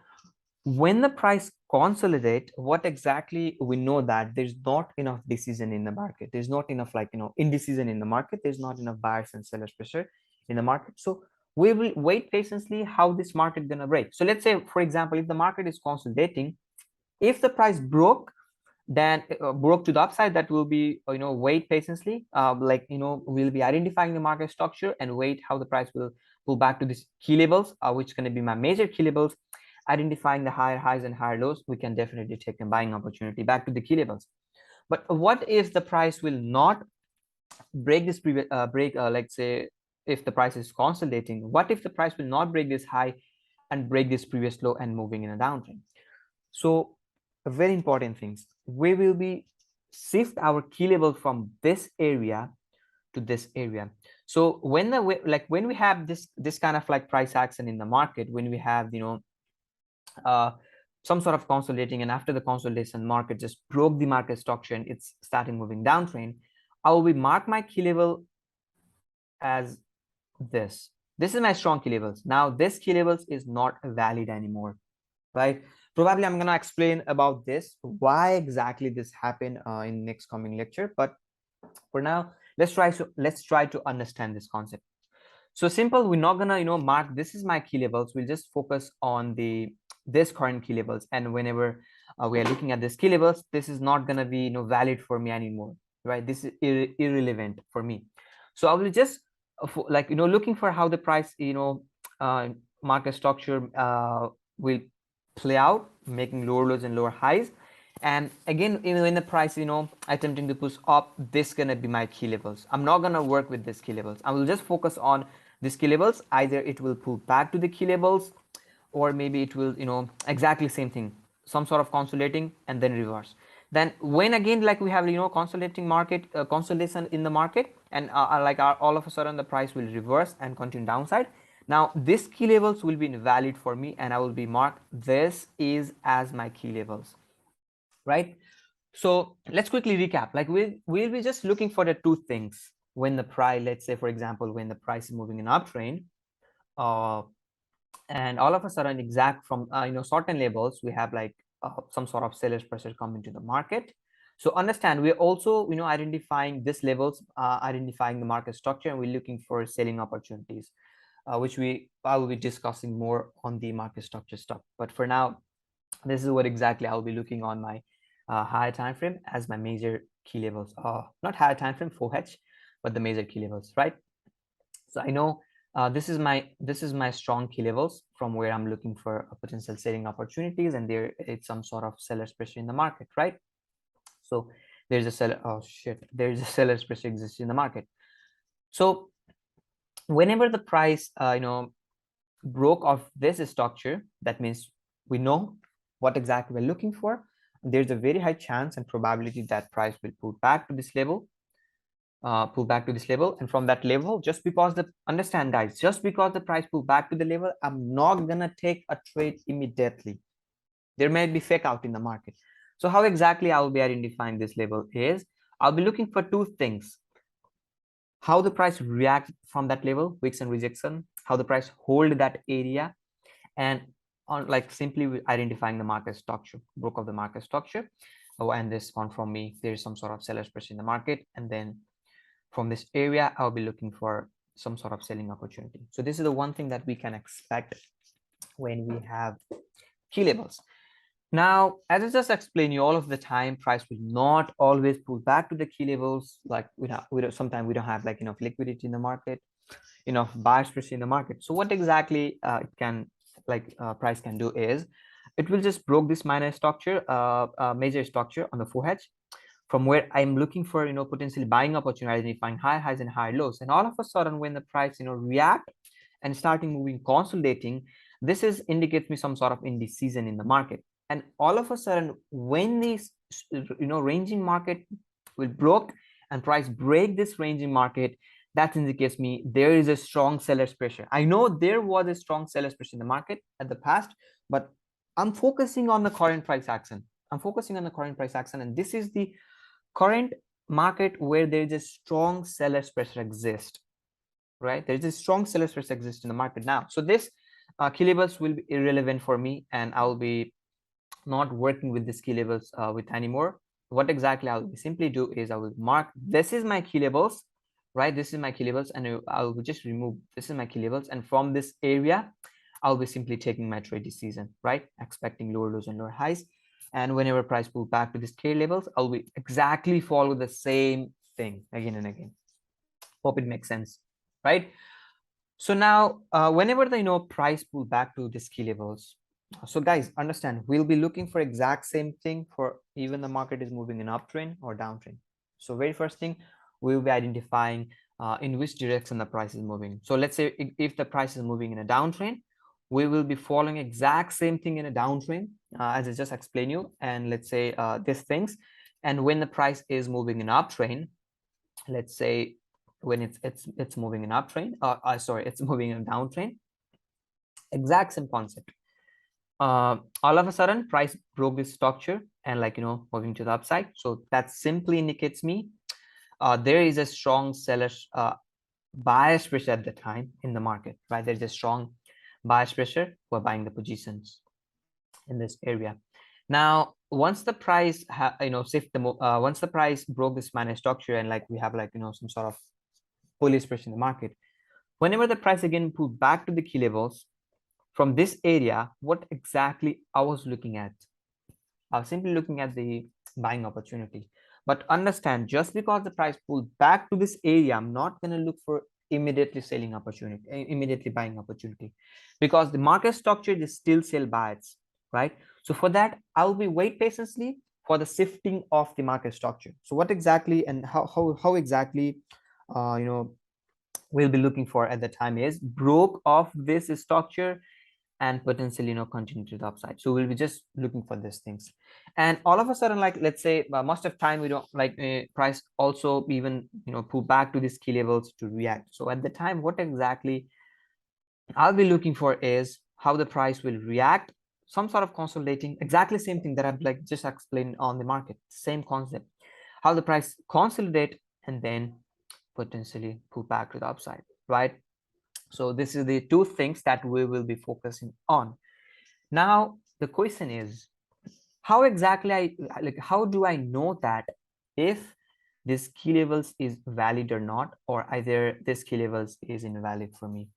when the price consolidate, what exactly we know that there's not enough decision in the market, there's not enough like indecision in the market, there's not enough buyers and sellers pressure in the market. So we will wait patiently how this market gonna break. So let's say, for example, if the market is consolidating, if the price broke, then broke to the upside, that will be wait patiently, we'll be identifying the market structure and wait how the price will pull back to these key levels, which is going to be my major key levels, identifying the higher highs and higher lows. We can definitely take a buying opportunity back to the key levels. But what if the price will not break this previous let's say if the price is consolidating, what if the price will not break this high and break this previous low and moving in a downtrend? So very important things, we will be shift our key level from this area to this area. So when when we have this kind of like price action in the market, when we have some sort of consolidating, and after the consolidation market just broke the market structure and it's starting moving downtrend, I will be mark my key level as this. This is my strong key levels. Now this key levels is not valid anymore, right? Probably I'm gonna explain about this, why exactly this happened in next coming lecture, but for now let's try to understand this concept. So simple, we're not gonna mark this is my key levels. We'll just focus on this current key levels, and whenever we are looking at this key levels, this is not gonna be valid for me anymore, right? This is irrelevant for me. So I will just looking for how the price market structure will play out, making lower lows and lower highs. And again, when the price attempting to push up, this gonna be my key levels. I'm not gonna work with this key levels. I will just focus on these key levels. Either it will pull back to the key levels, or maybe it will exactly same thing, some sort of consolidating and then reverse. Then when again like we have consolidating market, consolidation in the market, and all of a sudden the price will reverse and continue downside. Now this key levels will be invalid for me, and I will be marked this is as my key levels, right? So let's quickly recap. Like we'll be just looking for the two things when the price, let's say for example, when the price is moving in uptrend, and all of a sudden exact from certain levels we have some sort of sellers pressure coming to the market. So understand, we're also identifying this levels, identifying the market structure, and we're looking for selling opportunities, which I will be discussing more on the market structure stuff. But for now, this is what exactly I'll be looking on my higher time frame as my major key levels. Not higher time frame 4H, but the major key levels, right? So I know this is my strong key levels from where I'm looking for a potential selling opportunities, and there is some sort of seller's pressure in the market, right? So there's a seller, there's a seller's pressure exists in the market. So whenever the price broke off this structure, that means we know what exactly we're looking for. There's a very high chance and probability that price will pull back to this level, and from that level, just because understand guys, just because the price pull back to the level, I'm not gonna take a trade immediately. There may be fake out in the market. So how exactly I will be identifying this level is, I'll be looking for two things: how the price react from that level, wicks and rejection, how the price hold that area, and on simply identifying the market structure, broke of the market structure. And this one from me, there is some sort of seller's pressure in the market, and then from this area I'll be looking for some sort of selling opportunity. So this is the one thing that we can expect when we have key levels. Now, as I just explained you all of the time, price will not always pull back to the key levels. Like sometimes we don't have enough liquidity in the market, enough buyers pressure in the market. So what exactly it can price can do is, it will just broke this minor structure, major structure on the 4H, from where I'm looking for potentially buying opportunity, identifying high highs and high lows, and all of a sudden when the price react and starting moving, consolidating, this is indicates me some sort of indecision in the market. And all of a sudden when this ranging market will broke and price break this ranging market, that indicates me there is a strong seller's pressure. I know there was a strong seller's pressure in the market at the past, but I'm focusing on the current price action. And this is the current market where there is a strong seller's pressure exist, right? There is a strong seller's pressure exist in the market now. So this key levels will be irrelevant for me, and I'll be not working with these key levels with anymore. What exactly I'll simply do is I will mark this is my key levels, right? This is my key levels, and I'll just remove this is my key levels, and from this area I'll be simply taking my trade decision, right? Expecting lower lows and lower highs. And whenever price pull back to these key levels, I'll be exactly follow the same thing again and again. Hope it makes sense, right? So now whenever the price pull back to these key levels, so guys understand, we'll be looking for exact same thing for even the market is moving in uptrend or downtrend. So very first thing, we'll be identifying in which direction the price is moving. So let's say if the price is moving in a downtrend, we will be following exact same thing in a downtrend as I just explained you, and let's say these things. And when the price is moving in uptrend, let's say when it's moving in uptrend, sorry, it's moving in downtrend, exact same concept. All of a sudden price broke this structure and moving to the upside. So that simply indicates me there is a strong seller's bias pressure at the time in the market, right? There's a strong bias pressure for buying the positions in this area. Now, once the price once the price broke this minor structure and we have some sort of bullish pressure in the market, whenever the price again pulled back to the key levels from this area, what exactly I was looking at? I was simply looking at the buying opportunity. But understand, just because the price pulled back to this area, I'm not going to look for immediately selling opportunity, immediately buying opportunity, because the market structure is still sell bias, right? So for that, I'll be wait patiently for the shifting of the market structure. So what exactly and how exactly we'll be looking for at the time is broke off this structure and potentially continue to the upside. So we'll be just looking for these things, and all of a sudden, let's say most of time we don't price also even pull back to these key levels to react. So at the time, what exactly I'll be looking for is how the price will react, some sort of consolidating, exactly same thing that I've just explained on the market, same concept, how the price consolidate and then potentially pull back to the upside, right? So this is the two things that we will be focusing on. Now, the question is, how exactly how do I know that if this key levels is valid or not, or either this key levels is invalid for me,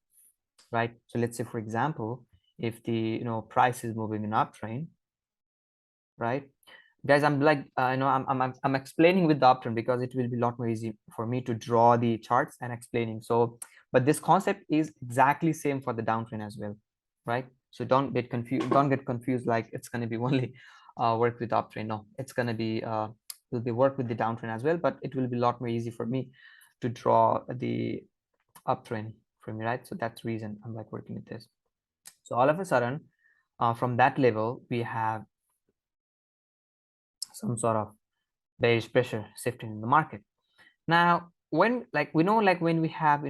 right? So let's say, for example, if the price is moving in uptrend, right? Guys, I'm I'm explaining with the uptrend because it will be a lot more easy for me to draw the charts and explaining. So but this concept is exactly same for the downtrend as well, right? So don't get confused like it's going to be only work with uptrend. No, it's going to be will be work with the downtrend as well, but it will be a lot more easy for me to draw the uptrend for me, right? So that's the reason I'm working with this. So all of a sudden from that level we have some sort of bearish pressure shifting in the market. Now, when we know when we have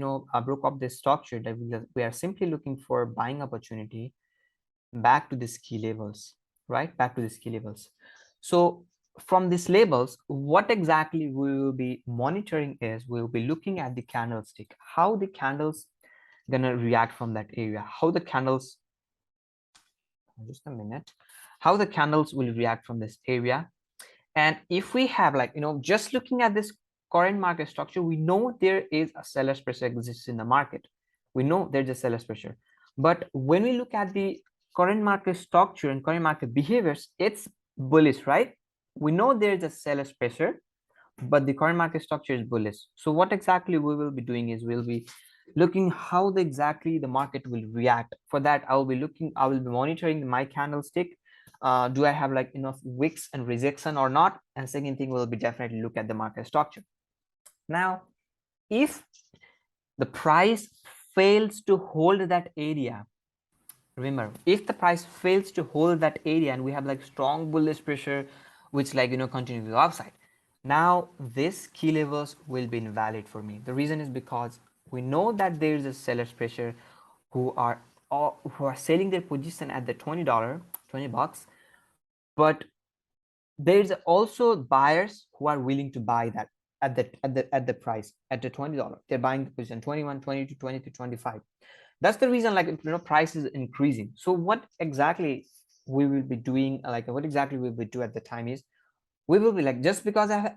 broke up this structure, that we are simply looking for buying opportunity back to these key levels, right? Back to these key levels. So from these levels, what exactly we will be monitoring is we will be looking at the candlestick, how the candles gonna react from that area, how the candles, just a minute, how the candles will react from this area. And if we have just looking at this current market structure, we know there is a seller's pressure exists in the market. We know there's a seller's pressure. But when we look at the current market structure and current market behaviors, it's bullish, right? We know there's a seller's pressure, but the current market structure is bullish. So what exactly we will be doing is we'll be looking how exactly the market will react. For that, I will be monitoring my candlestick. Do I have enough wicks and rejection or not? And second thing will be definitely look at the market structure. Now, if the price fails to hold that area, remember, if the price fails to hold that area and we have strong bullish pressure, which continue to the upside, now this key levels will be invalid for me. The reason is because we know that there is a seller's pressure who are selling their position at the $20 but there is also buyers who are willing to buy that at the price at the $20. They're buying the position 21, 22, 23, 25. That's the reason price is increasing. So what exactly we will be doing, what exactly we will do at the time is we will be just because I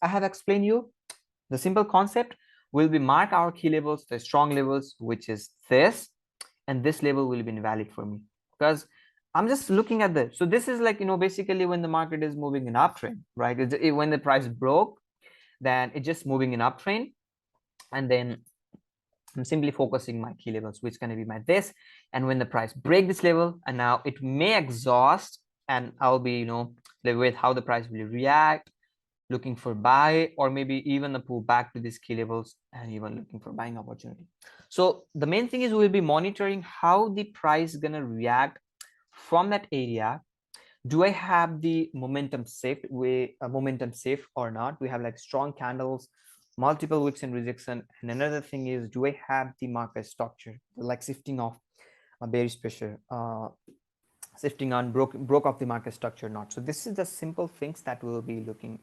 have explained you the simple concept, will be mark our key levels, the strong levels, which is this, and this level will be invalid for me because I'm just looking at this. So this is basically when the market is moving in uptrend, right? When the price broke, then it's just moving in uptrend, and then I'm simply focusing my key levels, which is going to be my this. And when the price break this level, and now it may exhaust, and I'll be with how the price will react, looking for buy, or maybe even the pull back to these key levels and even looking for buying opportunity. So the main thing is we'll be monitoring how the price is going to react from that area Do I have the momentum safe momentum safe or not? We have like strong candles, multiple wicks and rejection. And another thing is, do I have the market structure, like shifting off a bearish pressure, shifting on broke off the market structure or not? So this is the simple things that we'll be looking.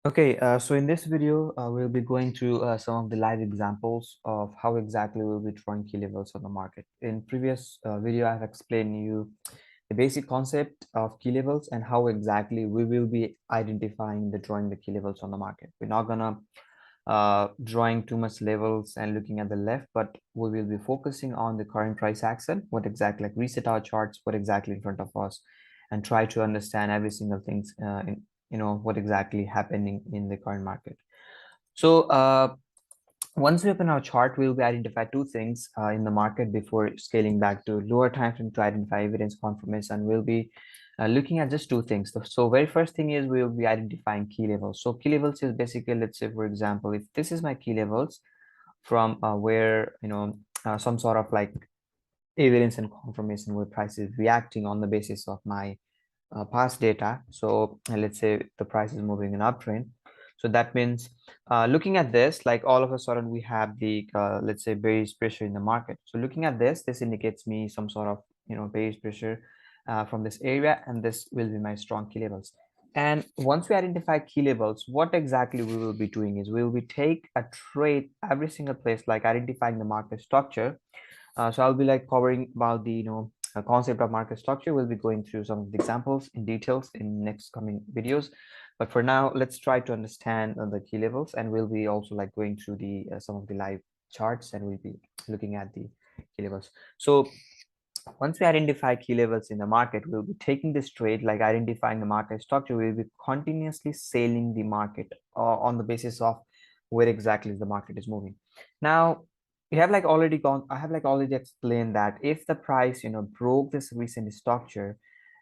Okay, so in this video, we'll be going through some of the live examples of how exactly we'll be drawing key levels on the market. In previous video, I have explained you the basic concept of key levels and how exactly we will be identifying the drawing the key levels on the market. We're not gonna drawing too much levels and looking at the left, but we will be focusing on the current price action, what exactly, like reset our charts, what exactly in front of us, and try to understand every single things in what exactly happening in the current market. So once we open our chart, we'll be identify two things in the market before scaling back to lower time frame to identify evidence confirmation. We'll be looking at just two things. So very first thing is we'll be identifying key levels. So key levels is basically, let's say for example, if this is my key levels from where some sort of like evidence and confirmation where price is reacting on the basis of my past data. So let's say the price is moving in uptrend. So that means looking at this, like all of a sudden we have the let's say bearish pressure in the market. So looking at this indicates me some sort of bearish pressure from this area, and this will be my strong key levels. And once we identify key levels, what exactly we will be doing is we will be take a trade every single place, like identifying the market structure. So I'll be like covering about the concept of market structure. We'll be going through some of the examples in details in next coming videos, but for now let's try to understand the key levels, and we'll be also like going through the some of the live charts, and we'll be looking at the key levels. So once we identify key levels in the market, we'll be taking this trade, like identifying the market structure. We'll be continuously sailing the market on the basis of where exactly the market is moving. Now we have like already gone, I have like already explained that if the price broke this recent structure,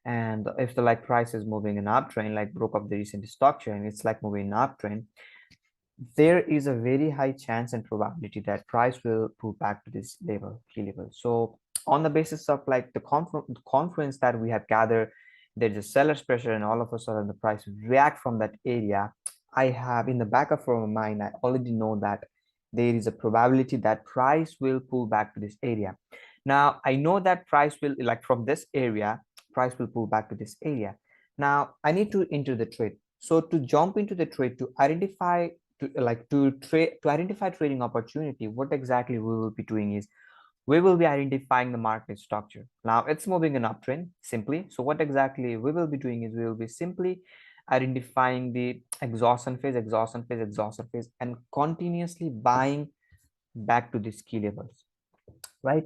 and if the like price is moving an uptrend, like broke up the recent structure and it's like moving an uptrend, there is a very high chance and probability that price will pull back to this level, key level. So on the basis of like the confluence that we have gathered, there's a seller's pressure, and all of a sudden the price will react from that area. I have in the back of my mind, I already know that there is a probability that price will pull back to this area. Now I know that price will, like from this area, price will pull back to this area. Now I need to enter the trade. So to jump into the trade, to identify to identify trading opportunity, what exactly we will be doing is we will be identifying the market structure. Now it's moving an uptrend simply. So what exactly we will be doing is we will be simply identifying the exhaustion phase, exhaustion phase, exhaustion phase, and continuously buying back to these key levels, right?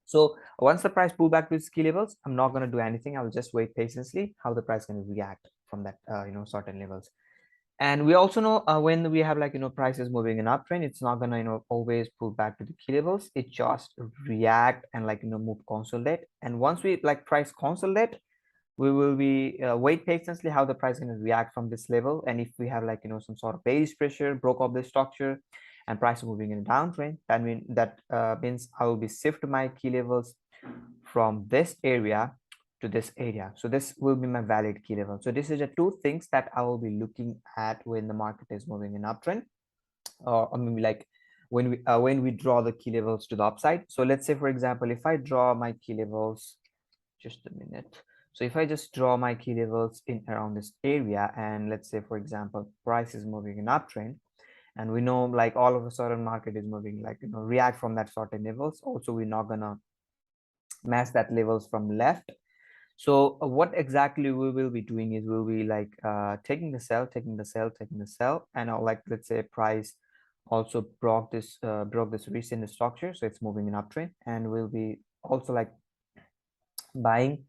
So once the price pull back to its key levels, I'm not going to do anything. I'll just wait patiently how the price can react from that certain levels. And we also know when we have like prices moving in uptrend, it's not gonna always pull back to the key levels. It just react and like move consolidate. And once we like price consolidate, we will be wait patiently how the price is going to react from this level. And if we have like some sort of bearish pressure, broke up the structure, and price moving in a downtrend, that means I will be shift my key levels from this area to this area. So this will be my valid key level. So this is the two things that I will be looking at when the market is moving in uptrend, or I mean like when we draw the key levels to the upside. So let's say for example, if I draw my key levels, just a minute. So if I just draw my key levels in around this area, and let's say for example, price is moving in uptrend, and we know like all of a sudden market is moving like react from that certain levels. Also, we're not gonna match that levels from left. So what exactly we will be doing is we'll be like taking the sell, taking the sell, taking the sell, and like let's say price also broke this recent structure, so it's moving in uptrend, and we'll be also like buying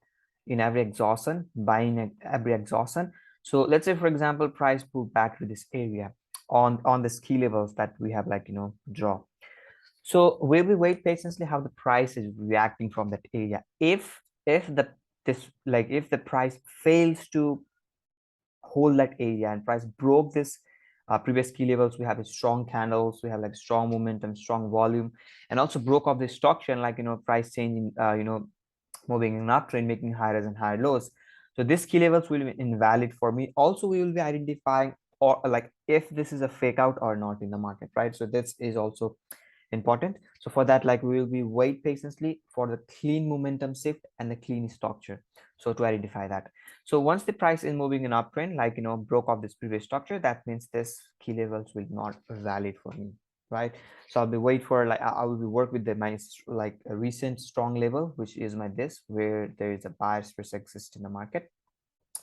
in every exhaustion, buying at every exhaustion. So let's say for example, price pull back to this area on the key levels that we have like draw. So we'll be wait patiently how the price is reacting from that area. If the this like if the price fails to hold that area and price broke this previous key levels, we have a strong candles, we have like strong momentum, strong volume, and also broke off the structure and like, price changing, moving in an uptrend, making higher and higher lows. So this key levels will be invalid for me. Also, we will be identifying or like if this is a fake out or not in the market, right? So this is also important. So for that, like we will be wait patiently for the clean momentum shift and the clean structure. So to identify that. So once the price is moving in uptrend, like, broke off this previous structure, that means this key levels will not valid for me, right? So I'll be wait for like I will be work with the my like a recent strong level, which is my this, where there is a buyer's pressure exist in the market,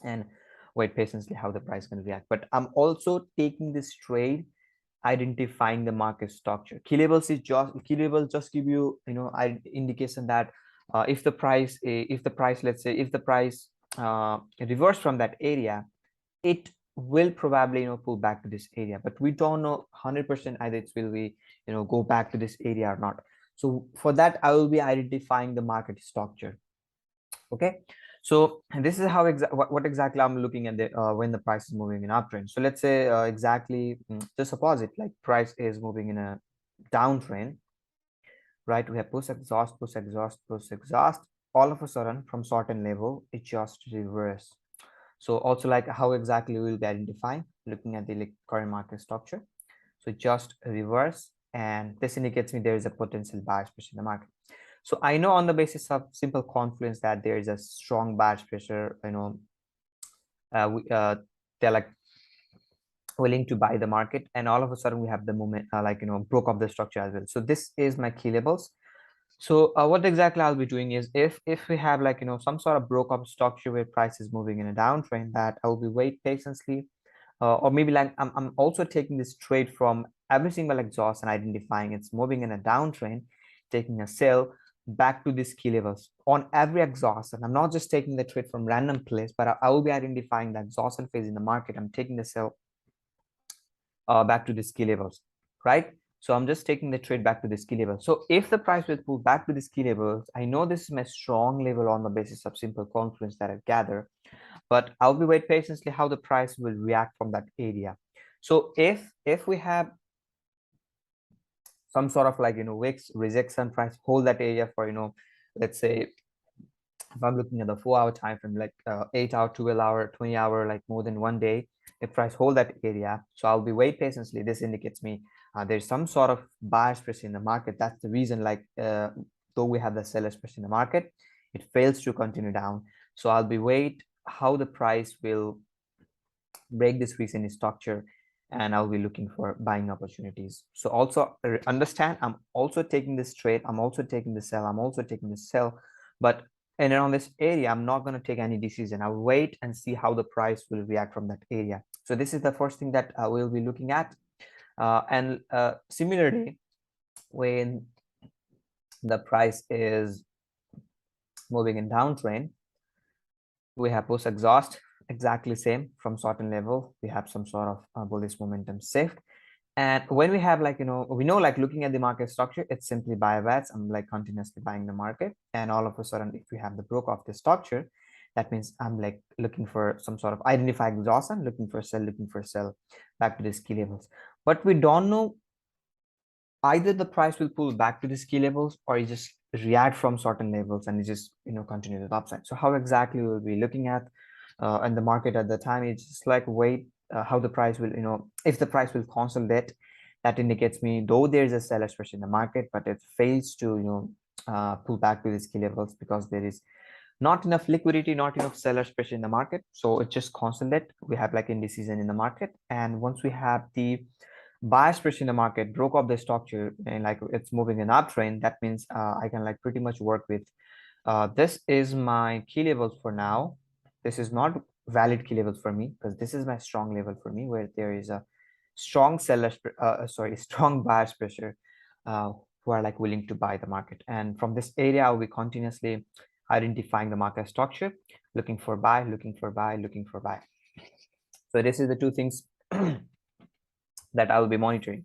and wait patiently how the price can react. But I'm also taking this trade identifying the market structure. Key levels just give you, indication that if the price let's say if the price reverse from that area, it will probably, pull back to this area, but we don't know 100% either it will be, go back to this area or not. So for that, I will be identifying the market structure. Okay, so and this is how what exactly I'm looking at the when the price is moving in uptrend. So let's say exactly just opposite, like price is moving in a downtrend, right? We have push exhaust, push exhaust, push exhaust. All of a sudden, from certain level, it just reverse. So also like how exactly we will be identifying, looking at the like current market structure. So just reverse, and this indicates me there is a potential buyer's pressure in the market. So I know on the basis of simple confluence that there is a strong buyer's pressure, they're like willing to buy the market, and all of a sudden we have the moment, broke up the structure as well. So this is my key levels. So what exactly I'll be doing is if we have like, some sort of broke up structure where price is moving in a downtrend, that I will be wait patiently, or maybe like I'm also taking this trade from every single exhaust and identifying it's moving in a downtrend, taking a sell back to these key levels on every exhaust. And I'm not just taking the trade from random place, but I will be identifying the exhaustion phase in the market. I'm taking the sell back to these key levels, right? So I'm just taking the trade back to this key level. So if the price will pull back to this key levels, I know this is my strong level on the basis of simple confluence that I've gathered, but I'll be wait patiently how the price will react from that area. So if we have some sort of like, wicks rejection, price hold that area for, let's say if I'm looking at the 4-hour time frame, like 8-hour, 12-hour, 20-hour, like more than one day, if price hold that area, so I'll be wait patiently. This indicates me there's some sort of buyer's pressure in the market. That's the reason, like though we have the seller's pressure in the market, it fails to continue down. So I'll be wait how the price will break this recent structure, and I'll be looking for buying opportunities. So also understand, I'm also taking this trade, I'm also taking the sell, I'm also taking the sell, but and around this area, I'm not going to take any decision. I'll wait and see how the price will react from that area. So this is the first thing that I will be looking at. And similarly, when the price is moving in downtrend, we have post exhaust, exactly same from certain level. We have some sort of bullish momentum shift. And when we have like, we know like looking at the market structure, it's simply buy bets. I'm like continuously buying the market. And all of a sudden, if we have the broke off the structure, that means I'm like looking for some sort of identifying exhaustion, looking for sell back to these key levels. But we don't know either the price will pull back to these key levels or it just react from certain levels and it just, continue the upside. So how exactly we'll be looking at and the market at the time, it's just like wait how the price will, if the price will consolidate, that indicates me though there's a seller's pressure in the market, but it fails to, pull back to these key levels because there is not enough liquidity, not enough sellers pressure in the market. So it just consolidate. We have like indecision in the market. And once we have the buyer's pressure in the market, broke up the structure and like it's moving an uptrend, that means I can like pretty much work with this is my key levels for now. This is not valid key levels for me because this is my strong level for me where there is a strong strong buyer's pressure who are like willing to buy the market. And from this area, I'll be continuously identifying the market structure, looking for buy, looking for buy, looking for buy. So this is the two things that I will be monitoring.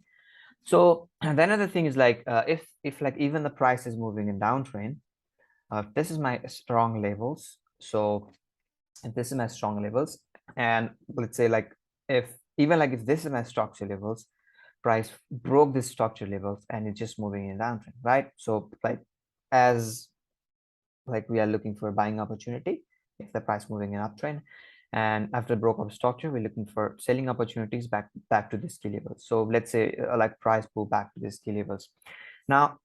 So and the another thing is like if like even the price is moving in downtrend, this is my strong levels. So this is my strong levels, and let's say like if even like if this is my structure levels, price broke this structure levels and it's just moving in downtrend, right? So like as like we are looking for buying opportunity if the price moving in uptrend, and after broke of structure we're looking for selling opportunities back to this key levels. So let's say like price pull back to this key levels. Now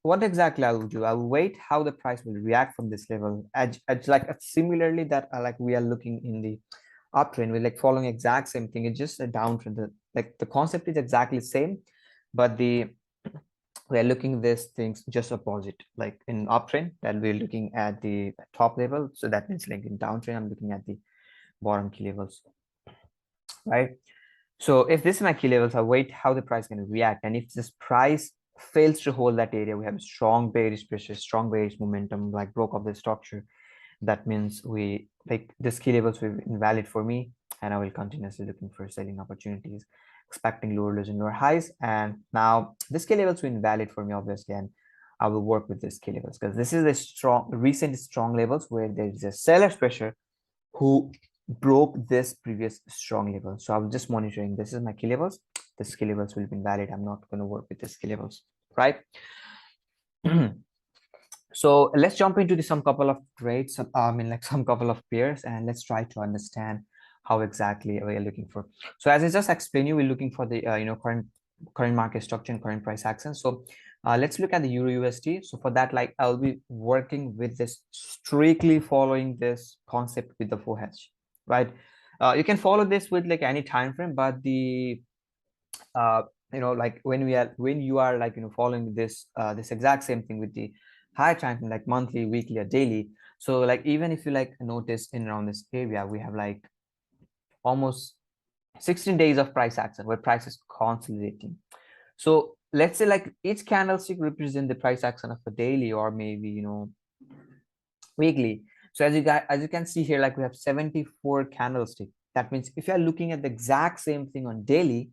what exactly I will do, I will wait how the price will react from this level, like similarly that like we are looking in the uptrend, we're like following exact same thing. It's just a downtrend. Like the concept is exactly the same, but we are looking these things just opposite. Like in uptrend that we're looking at the top level, so that means like in downtrend I'm looking at the bottom key levels, right? So if this is my key levels, I wait how the price can react, and if this price fails to hold that area, we have strong bearish pressure, strong bearish momentum, like broke of the structure. That means we like this key levels will be invalid for me, and I will continuously looking for selling opportunities, expecting lower lows and lower highs. And now this key levels will invalid for me, obviously, and I will work with this key levels because this is a strong recent strong levels where there is a seller's pressure who broke this previous strong level. So I'm just monitoring. This is my key levels. This key levels will be invalid. I'm not going to work with this key levels, right? So let's jump into some couple of trades. I mean, like some couple of pairs, and let's try to understand how exactly we are looking for. So as I just explained you, we're looking for the current market structure and current price action. So let's look at the Euro USD. So for that, like I'll be working with this strictly following this concept with the forex, right? You can follow this with like any time frame, but the like when you are like following this this exact same thing with the higher time frame, like monthly, weekly, or daily. So like even if you like notice in around this area, we have like almost 16 days of price action where price is consolidating. So let's say like each candlestick represent the price action of a daily or maybe weekly. So as you can see here, like we have 74 candlestick. That means if you are looking at the exact same thing on daily,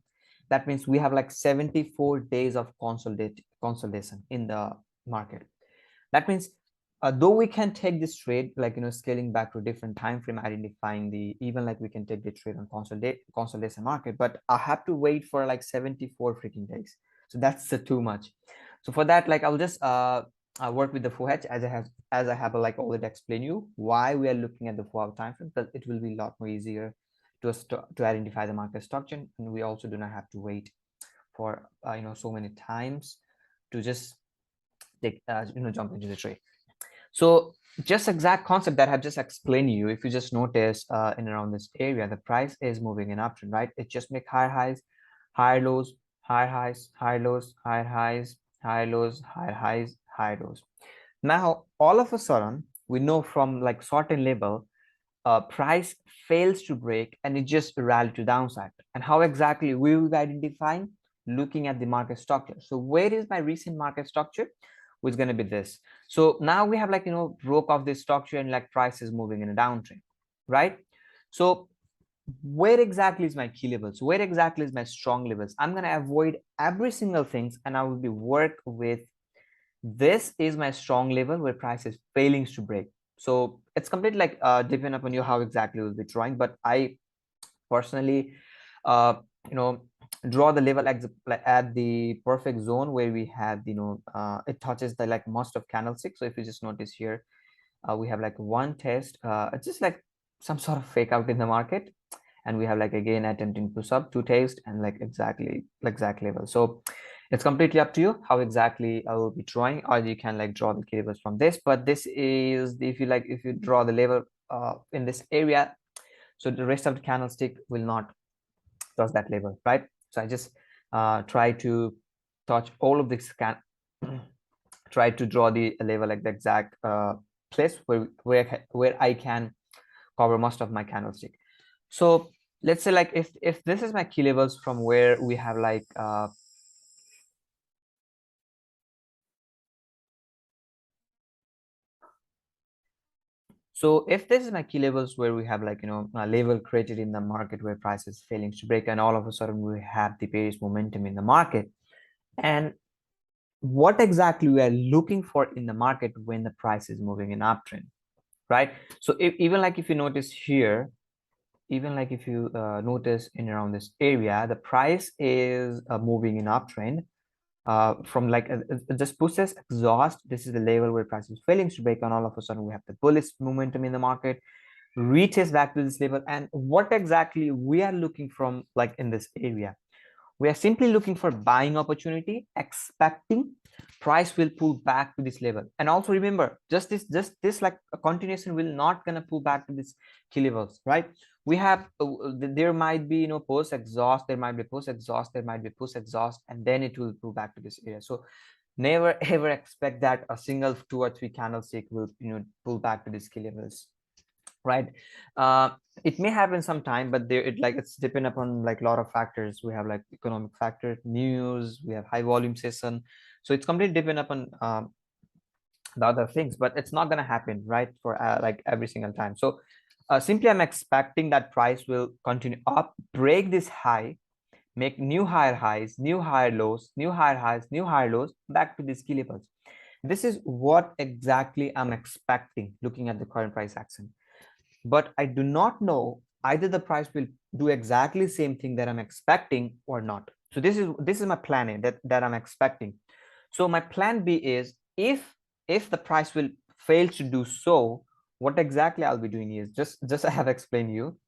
that means we have like 74 days of consolidation in the market. That means though we can take this trade like scaling back to a different time frame, identifying the even like we can take the trade on consolidation market, but I have to wait for like 74 freaking days. So that's too much. So for that, like I'll just work with the forex as I have like already explained you why we are looking at the 4-hour time frame, because it will be a lot more easier to us to identify the market structure, and we also do not have to wait for so many times to just take jump into the trade. So just exact concept that I have just explained you, if you just notice in around this area, the price is moving in uptrend, right? It just make higher highs, higher lows, higher highs, higher lows, higher highs, higher lows, higher highs, higher lows. Now all of a sudden we know from like certain level price fails to break and it just rally to downside. And how exactly we will be identifying? Looking at the market structure. So where is my recent market structure? Which is going to be this. So now we have like broke off this structure and like price is moving in a downtrend, right? So where exactly is my key levels? Where exactly is my strong levels? I'm going to avoid every single things and I will be work with this is my strong level where price is failing to break. So it's completely like depend upon you how exactly we'll be drawing, but I personally uh you know draw the level at the perfect zone where we have it touches the like most of candlestick. So if you just notice here, we have like one test, it's just like some sort of fake out in the market, and we have like again attempting to sub two taste and like exactly exact level. So it's completely up to you how exactly I will be drawing, or you can like draw the key levels from this. But this is if you draw the level in this area, so the rest of the candlestick will not touch that level, right? So I just try to touch all of this try to draw the level like the exact place where I can cover most of my candlestick. So let's say like if this is my key levels from where we have like so if this is my key levels where we have like a level created in the market where price is failing to break, and all of a sudden we have the bearish momentum in the market, and what exactly we are looking for in the market when the price is moving in uptrend, right? So even like if you notice here, even like if you notice in around this area, the price is moving in uptrend from like just pushes exhaust. This is the level where price is failing to break, and all of a sudden we have the bullish momentum in the market, reaches back to this level. And what exactly we are looking from like in this area, we are simply looking for buying opportunity, expecting price will pull back to this level. And also remember, just this like a continuation will not gonna pull back to this key levels, right? We have there might be, you know, post exhaust, there might be post exhaust, there might be post exhaust, and then it will pull back to this area. So never ever expect that a single 2 or 3 candlestick will, you know, pull back to these key levels, right? It may happen sometime, but there it's depend upon like a lot of factors. We have like economic factor, news, we have high volume session, so it's completely depend upon the other things, but it's not going to happen right for like every single time. So simply I'm expecting that price will continue up, break this high, make new higher highs, new higher lows, new higher highs, new higher lows, back to these key levels. This is what exactly I'm expecting looking at the current price action. But I do not know either the price will do exactly the same thing that I'm expecting or not. So this is my plan A that I'm expecting. So my plan B is if the price will fail to do so, what exactly I'll be doing is just I have explained you.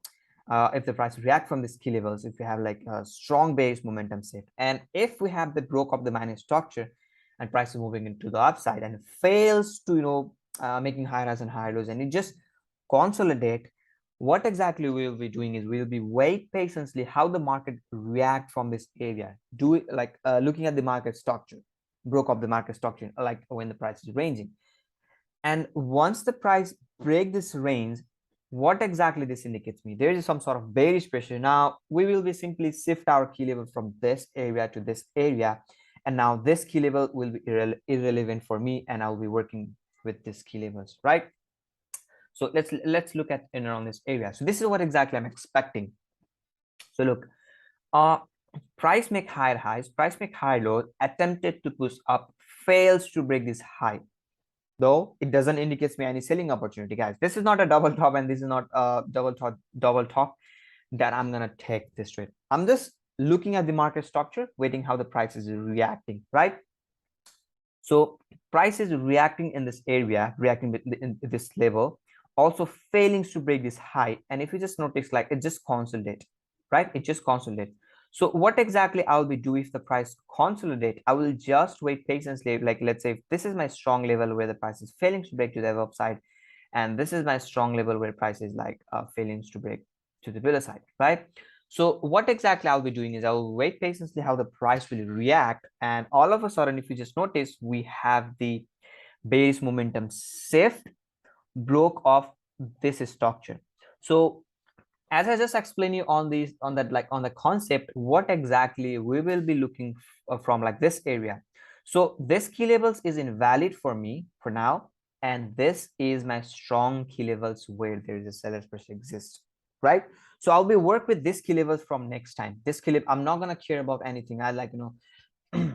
If the price react from these key levels, if we have like a strong base momentum set, and if we have the broke of the minus structure and price is moving into the upside and fails to, you know, making higher highs and higher lows, and it just consolidate, what exactly we'll be doing is we'll be wait patiently how the market react from this area, do it like looking at the market structure, broke up the market structure, like when the price is ranging. And once the price break this range, what exactly this indicates me, there is some sort of bearish pressure. Now we will be simply shift our key level from this area to this area, and now this key level will be irrelevant for me, and I'll be working with this key levels, right? So let's look at in around this area. So this is what exactly I'm expecting. So look, uh price make higher highs, price make higher lows, attempted to push up, fails to break this high, though it doesn't indicate me any selling opportunity, guys. This is not a double top, and this is not a double top that I'm gonna take this trade. I'm just looking at the market structure, waiting how the price is reacting, right? So price is reacting in this area, reacting in this level, also failing to break this high. And if you just notice, like it just consolidate, right? It just consolidate. So what exactly I'll be doing if the price consolidate? I will just wait patiently. Like let's say if this is my strong level where the price is failing to break to the upside, and this is my strong level where price is like failing to break to the below side, right? So what exactly I'll be doing is I'll wait patiently how the price will react, and all of a sudden, if you just notice, we have the base momentum shift, broke off this structure. So as I just explained you on these, on that, like on the concept, what exactly we will be looking from like this area. So this key levels is invalid for me for now, and this is my strong key levels where there is a seller's pressure exists, right? So I'll be work with this key levels from next time. This key level, I'm not gonna care about anything. I like, you know,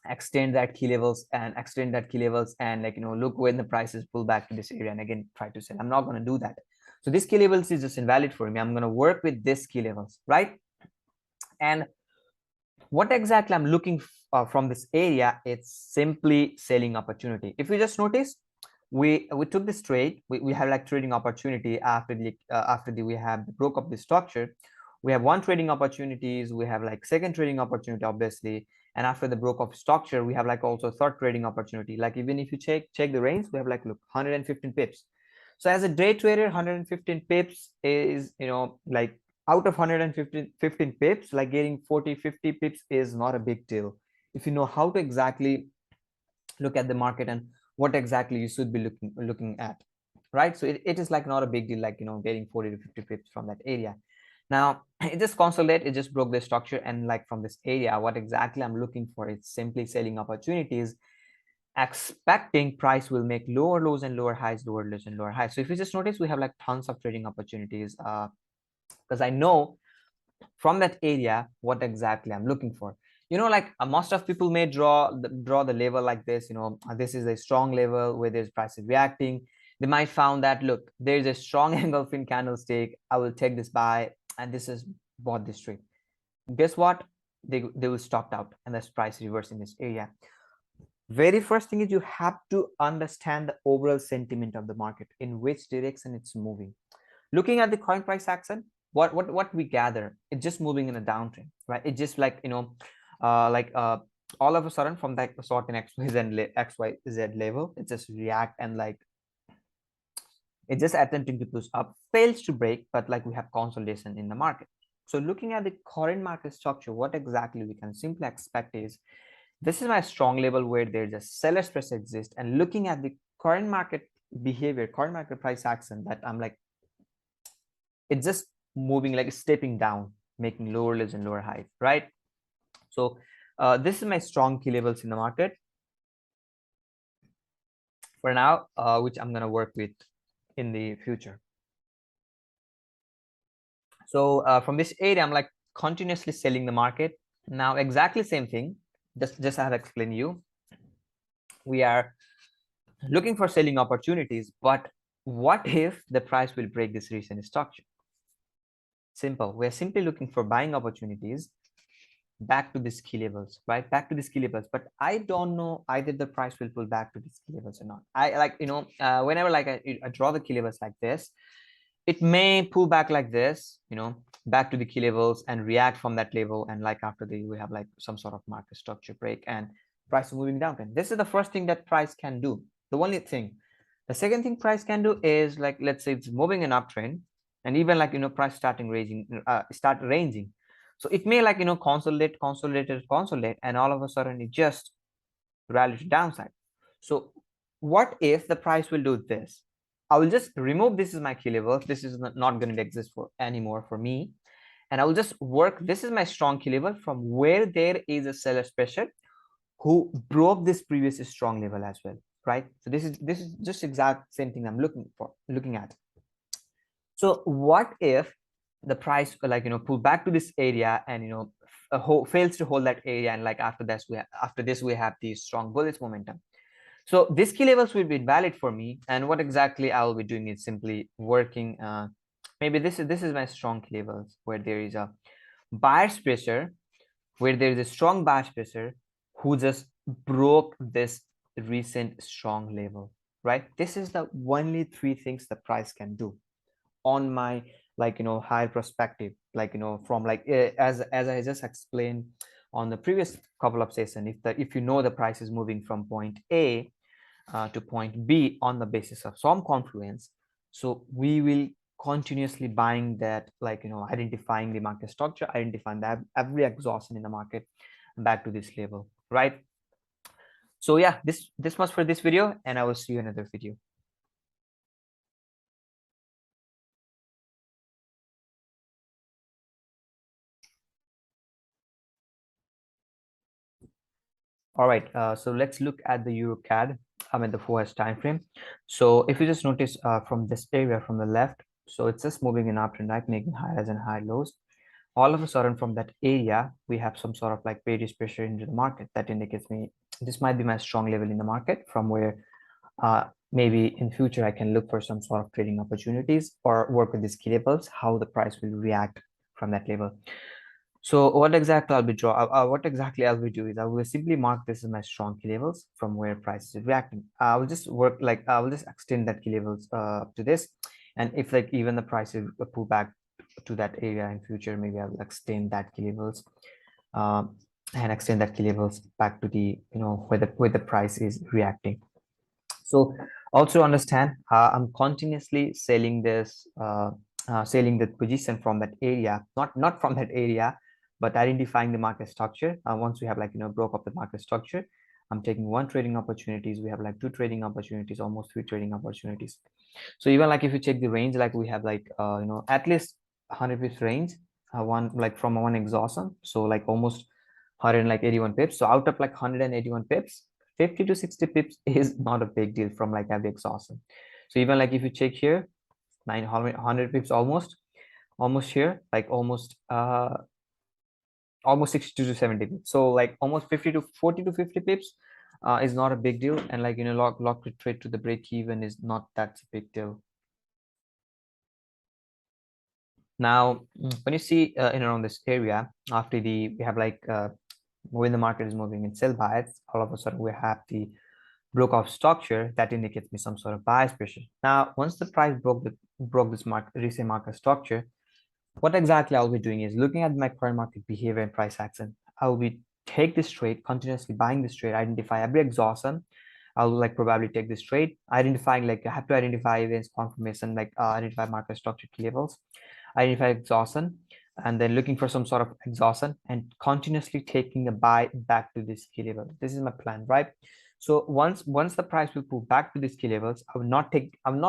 extend that key levels and extend that key levels, and like, you know, look when the prices pull back to this area and again try to sell. I'm not going to do that. So this key levels is just invalid for me. I'm going to work with this key levels, right? And what exactly I'm looking from this area, it's simply selling opportunity. If you just notice, we took this trade, we have like trading opportunity after the we have broke up the structure. We have one trading opportunities, we have like second trading opportunity, obviously, and after the broke up structure we have like also third trading opportunity. Like even if you check the range, we have like, look, 115 pips. So as a day trader, 115 pips is, you know, like out of 115 pips, like getting 40-50 pips is not a big deal if you know how to exactly look at the market and what exactly you should be looking at, right? So it is like not a big deal, like, you know, getting 40-50 pips from that area. Now it just consolidate, it just broke the structure, and like from this area, what exactly I'm looking for is simply selling opportunities, expecting price will make lower lows and lower highs, lower lows and lower highs. So if you just notice, we have like tons of trading opportunities, because I know from that area what exactly I'm looking for. You know, like most of people may draw the level like this, you know, this is a strong level where there's price reacting, They might found that, look, there's a strong engulfing candlestick, I will take this buy, and this is bought this trade. Guess what? They will stop out, and that's price reversing this area. Very first thing is you have to understand the overall sentiment of the market, in which direction it's moving. Looking at the current price action, what we gather, it's just moving in a downtrend, right? It's just like, all of a sudden from that certain XYZ level, it just react, and like it's just attempting to push up, fails to break, but like we have consolidation in the market. So looking at the current market structure, what exactly we can simply expect is, this is my strong level where there's a seller's pressure exists, and looking at the current market behavior, current market price action, that I'm like, it's just moving like stepping down, making lower lows and lower highs, right? So this is my strong key levels in the market for now, which I'm going to work with in the future. So from this area, I'm like continuously selling the market. Now exactly same thing, just I have explained you, we are looking for selling opportunities, but what if the price will break this recent structure? Simple, we're simply looking for buying opportunities back to these key levels, right? Back to these key levels, but I don't know either the price will pull back to these key levels or not. I like, whenever like I draw the key levels like this, it may pull back like this, back to the key levels and react from that level, and like after we have like some sort of market structure break and price moving down. And this is the first thing that price can do, the only thing. The second thing price can do is, like, let's say it's moving an uptrend, and even like price start ranging, so it may like consolidate, and all of a sudden it just rally to downside. So what if the price will do this? I will just remove, this is my key level, this is not going to exist for anymore for me, and I will just work, this is my strong key level from where there is a seller's pressure who broke this previous strong level as well, right? So this is just exact same thing I'm looking at. So what if the price like pull back to this area and fails to hold that area, and like after this we have the strong bullish momentum? So these key levels will be valid for me, and what exactly I will be doing is simply working, maybe this is my strong key levels where there is a buyer's pressure, where there is a strong buyer's pressure who just broke this recent strong level, right? This is the only three things the price can do on my higher perspective, from as I just explained on the previous couple of sessions. If the price is moving from point A to point B on the basis of some confluence, so we will continuously buying that, identifying the market structure, identifying that every exhaustion in the market back to this level, right? So yeah, this much for this video, and I will see you in another video. All right, so let's look at the Euro CAD. I'm in the 4S time frame. So if you just notice from this area from the left, so it's just moving in uptrend, right, making highs and high lows. All of a sudden from that area, we have some sort of like bearish pressure into the market. That indicates me this might be my strong level in the market, from where maybe in future I can look for some sort of trading opportunities or work with these key levels, how the price will react from that level. So what exactly I'll be doing is I will simply mark this as my strong key levels from where price is reacting. I will just extend that key levels to this, and if like even the price will pull back to that area in future, maybe I will extend that key levels and extend that key levels back to the where the price is reacting. So also understand I'm continuously selling this selling the position from that area, not from that area, but identifying the market structure. Once we have broke up the market structure, I'm taking one trading opportunities, we have like two trading opportunities, almost three trading opportunities. So even like if you check the range, like we have like at least 100 pips range, one like from one exhaustion, so like almost 181 pips. So out of like 181 pips, 50 to 60 pips is not a big deal from like every exhaustion. So even like if you check here, 900 pips almost here, like almost 60 to 70 pips. So like almost 50 to 40 to 50 pips is not a big deal, and like lock the trade to the break even is not that big deal. Now, when you see in around this area, after we have like when the market is moving in sell bias, all of a sudden we have the broke off structure that indicates me some sort of bias pressure. Now, once the price broke this recent market structure, what exactly I'll be doing is looking at my current market behavior and price action. I'll be take this trade, continuously buying this trade, identify every exhaustion. I'll like probably take this trade, identifying like I have to identify events, confirmation, like identify market structure key levels, identify exhaustion, and then looking for some sort of exhaustion and continuously taking a buy back to this key level. This is my plan, right? So once the price will pull back to these key levels, I'm not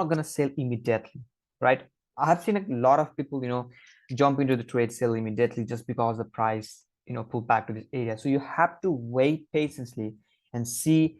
gonna sell immediately, right? I have seen a lot of people, jump into the trade, sell immediately just because the price, pull back to this area. So you have to wait patiently and see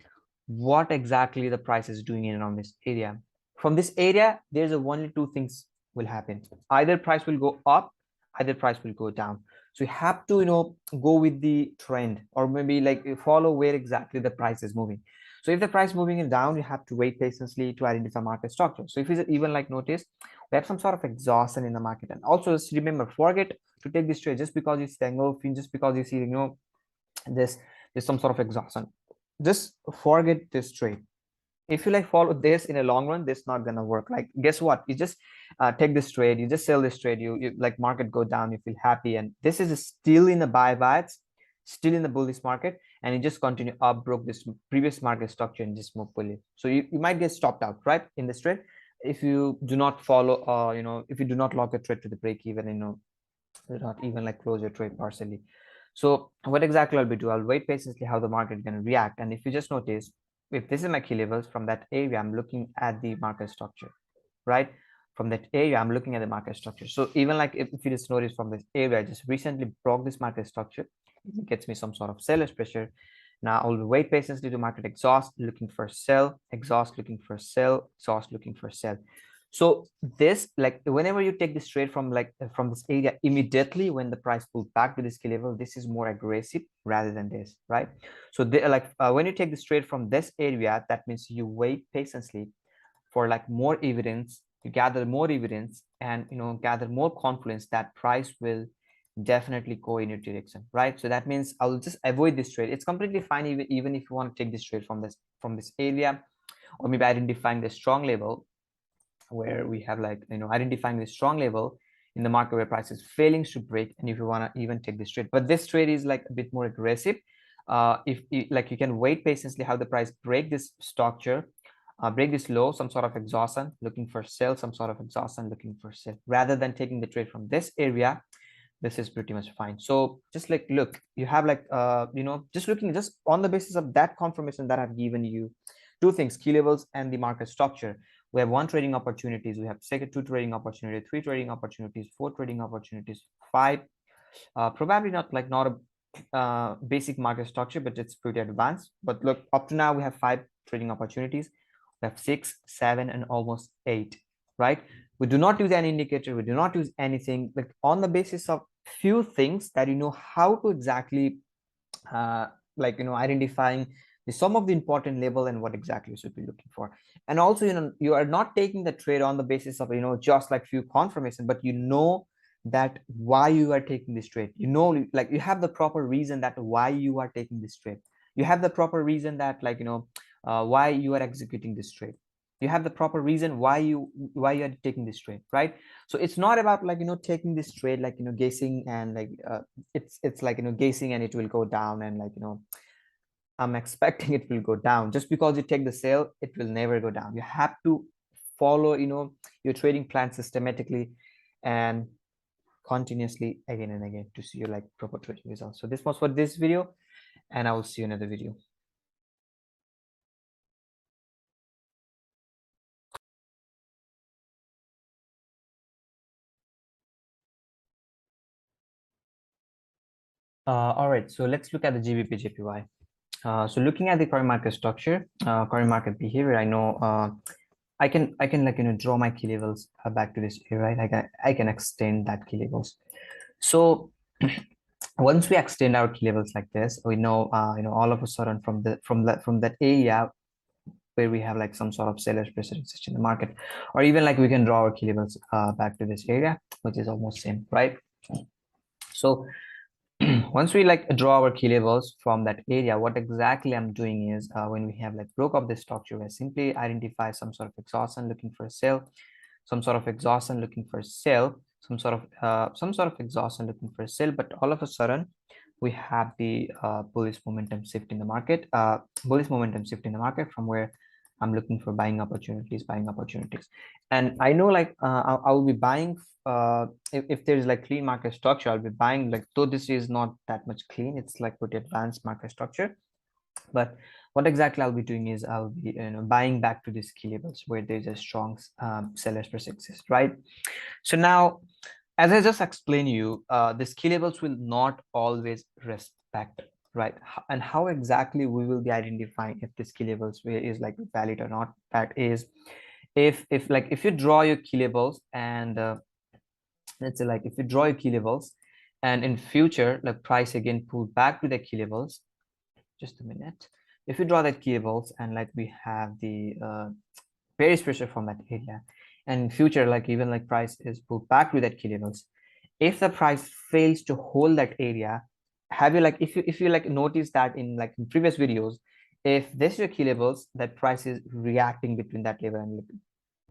what exactly the price is doing in around this area. From this area, there's only two things will happen. Either price will go up, either price will go down. So you have to, go with the trend, or maybe like follow where exactly the price is moving. So if the price moving it down, you have to wait patiently to identify market structure. So if you even like notice, we have some sort of exhaustion in the market. And also just remember, forget to take this trade just because it's engulfing, just because you see, this there's some sort of exhaustion. Just forget this trade. If you like follow this in a long run, this not gonna work. Like guess what, you just take this trade, you just sell this trade, you like market go down, you feel happy, and this is still in the buy bias, still in the bullish market, and you just continue up, broke this previous market structure and just move fully. So you might get stopped out, right, in this trade if you do not follow if you do not lock a trade to the break even, do not even like close your trade partially. So what exactly I'll be doing, I'll wait patiently how the market is going to react. And if you just notice, if this is my key levels, from that area I'm looking at the market structure, right? From that area I'm looking at the market structure. So even like if you just notice, from this area I just recently broke this market structure, it gets me some sort of seller's pressure. Now I'll wait patiently to market exhaust, looking for sell, exhaust, looking for sell, exhaust, looking for sell. So this, like whenever you take this trade from from this area immediately when the price pulls back to this key level, this is more aggressive rather than this, right? So they, when you take this trade from this area, that means you wait patiently for like more evidence, you gather more evidence, and gather more confidence that price will definitely go in your direction, right? So that means I'll just avoid this trade. It's completely fine even if you want to take this trade from this area, or maybe identifying the strong level where we have like identifying the strong level in the market where price is failing to break, and if you want to even take this trade. But this trade is like a bit more aggressive. If like you can wait patiently how the price break this structure, break this low, some sort of exhaustion, looking for sell, some sort of exhaustion, looking for sell, rather than taking the trade from this area. This is pretty much fine. So just like look, you have like just looking just on the basis of that confirmation that I've given you, two things, key levels and the market structure. We have one trading opportunities, we have second two trading opportunity, three trading opportunities, four trading opportunities, five, probably not a basic market structure, but it's pretty advanced. But look, up to now we have five trading opportunities, we have six, seven, and almost eight, right? We do not use any indicator, we do not use anything, like on the basis of few things that how to exactly identifying some of the important label and what exactly you should be looking for. And also you are not taking the trade on the basis of just like few confirmation, but that why you are taking this trade, like you have the proper reason that why you are taking this trade, you have the proper reason that why you are executing this trade, you have the proper reason why you are taking this trade, right? So it's not about taking this trade guessing, and it's like guessing and it will go down, and I'm expecting it will go down. Just because you take the sale, it will never go down. You have to follow your trading plan systematically and continuously again and again to see your proper trading results. So this was for this video, and I will see you in another video. All right, so let's look at the GBP JPY. So looking at the current market structure, current market behavior, I know I can draw my key levels back to this here, right? I can extend that key levels. So once we extend our key levels like this, we know all of a sudden from that area where we have like some sort of seller's pressure exists in the market, or even like we can draw our key levels back to this area, which is almost same, right? So once we like draw our key levels from that area, what exactly I'm doing is when we have like broke up this structure, we simply identify some sort of exhaustion looking for a sell, some sort of exhaustion looking for a sell, some sort of exhaustion looking for a sell, but all of a sudden we have the bullish momentum shift in the market, from where I'm looking for buying opportunities. And I know like I will be buying if there's like clean market structure, I'll be buying, like, though this is not that much clean, it's like pretty advanced market structure. But what exactly I'll be doing is I'll be buying back to these key levels where there's a strong seller's pressure exists, right? So now, as I just explained you, these key levels will not always respect, right? And how exactly we will be identifying if this key levels is like valid or not? That is, if you draw your key levels and let's say like if you draw your key levels and in future like price again pull back to the key levels, just a minute, if you draw that key levels and like we have the bearish pressure from that area, and in future like even like price is pulled back to that key levels, if the price fails to hold that area, have you like if you like notice that in like in previous videos, if this is your key levels, that price is reacting between that level and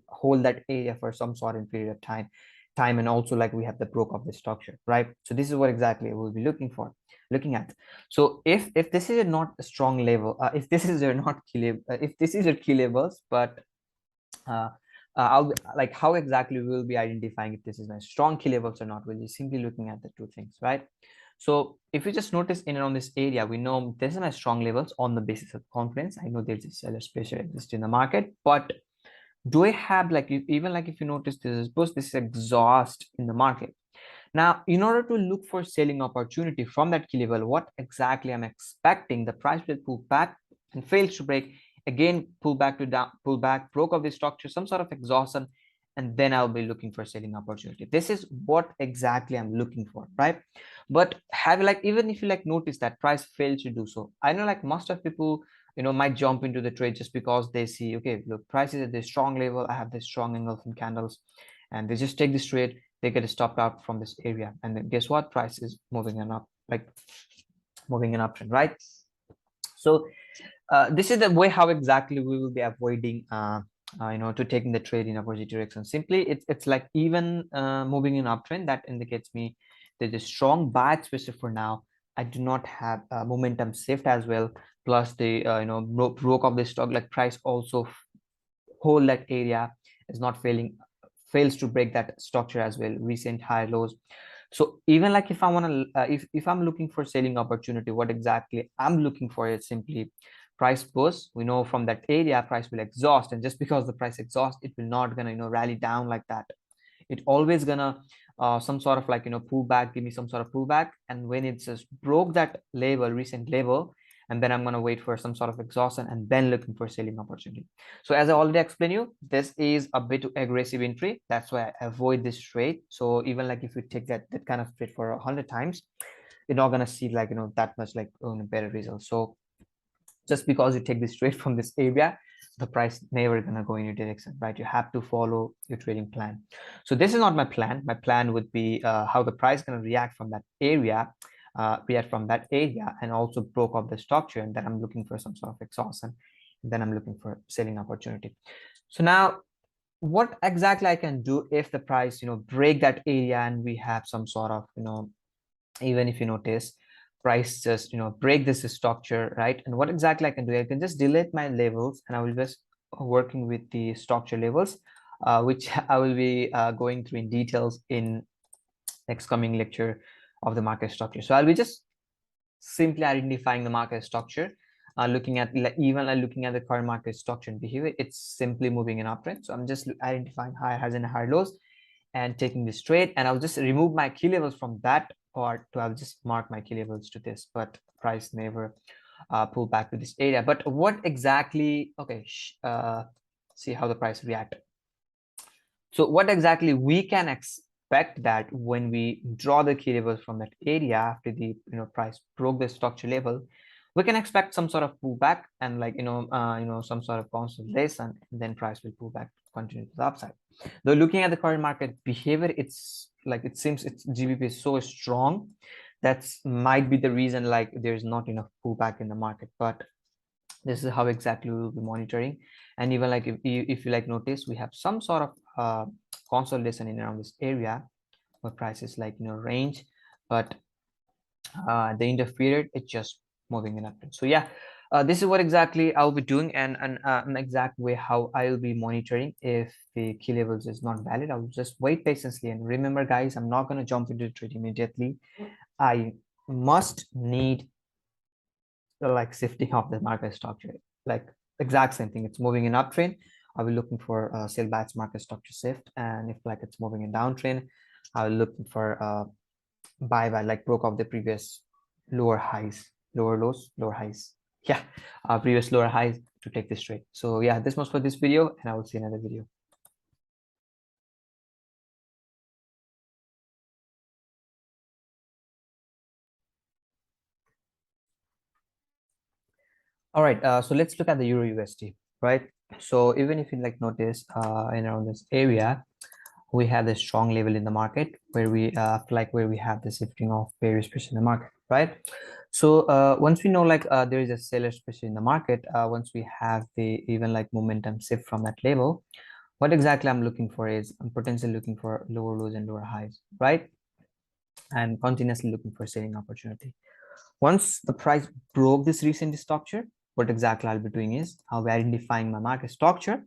hold that area for some sort of period of time, and also like we have the broke of the structure, right? So this is what exactly we'll be looking at. So if this is not a strong level, if this is your not key level, if this is your key levels, but like how exactly we will be identifying if this is my strong key levels or not, we'll be simply looking at the two things, right? So if you just notice in and around this area, we know this is my strong levels on the basis of confidence. I know there's a seller's pressure exists in the market, but do I have like even like if you notice this is exhaust in the market. Now, in order to look for selling opportunity from that key level, what exactly I'm expecting, the price will pull back and fails to break, again pull back to down, pull back, broke of the structure, some sort of exhaustion, and then I'll be looking for selling opportunity. This is what exactly I'm looking for, right? But have you like, even if you like notice that price fails to do so, I know like most of people might jump into the trade just because they see, okay, look, price is at this strong level, I have this strong engulfing candles, and they just take this trade, they get stopped out from this area, and then guess what, price is moving an up, like moving an uptrend, right? So this is the way how exactly we will be avoiding to taking the trade in opposite direction. Simply it's like even moving in uptrend, that indicates me there's a strong buy, especially for now. I do not have momentum shift as well, plus the broke of the stock, like price also hold that area, is not fails to break that structure as well, recent high lows. So even like if I want to if I'm looking for selling opportunity, what exactly I'm looking for is simply price boost. We know from that area price will exhaust, and just because the price exhaust, it will not gonna rally down like that. It always gonna some sort of like pull back, give me some sort of pullback, and when it just broke that level, recent level, and then I'm going to wait for some sort of exhaustion and then looking for selling opportunity. So as I already explained you, this is a bit aggressive entry, that's why I avoid this trade. So even like if you take that kind of trade for 100 times, you're not going to see like that much like better results. So just because you take this trade from this area, the price never gonna go in your direction, right? You have to follow your trading plan. So this is not my plan. My plan would be how the price gonna react from that area, and also broke up the structure, and then I'm looking for some sort of exhaustion, and then I'm looking for selling opportunity. So now what exactly I can do if the price break that area and we have some sort of even if you notice price just break this structure, right? And what exactly I can do, I can just delete my levels, and I will just working with the structure levels, which I will be going through in details in next coming lecture of the market structure. So I'll be just simply identifying the market structure, looking at looking at the current market structure and behavior. It's simply moving in uptrend, so I'm just identifying high highs and high lows and taking this trade, and I'll just remove my key levels from that part to I'll just mark my key levels to this, but price never pull back to this area. But what exactly, okay, see how the price react. So what exactly we can expect that when we draw the key levels from that area after the price broke the structure level, we can expect some sort of pullback and like some sort of consolidation, and then price will pull back, continue to the upside. Though looking at the current market behavior, it's like it seems it's GBP is so strong, that's might be the reason like there's not enough pullback in the market. But this is how exactly we will be monitoring. And even like if you like notice, we have some sort of consolidation in around this area where price is like range, but the end of period it's just moving in uptrend. So yeah, this is what exactly I'll be doing, and an exact way how I'll be monitoring. If the key levels is not valid, I'll just wait patiently. And remember guys, I'm not going to jump into the trade immediately. I must need like sifting of the market structure, like exact same thing. It's moving in uptrend, I'll be looking for sell by its market structure shift. And if like it's moving in downtrend, I'll be looking for buy by like broke off the previous lower highs, lower lows, lower highs. Yeah, previous lower highs to take this trade. So yeah, this was for this video, and I will see another video. All right, so let's look at the Euro USD, right? So even if you like notice in around this area, we have this strong level in the market where we where we have the shifting of various pressure in the market, right? So once we know like there is a seller pressure in the market, once we have the even like momentum shift from that level, what exactly I'm looking for is I'm potentially looking for lower lows and lower highs, right? And continuously looking for selling opportunity. Once the price broke this recent structure, what exactly I'll be doing is I'll be identifying my market structure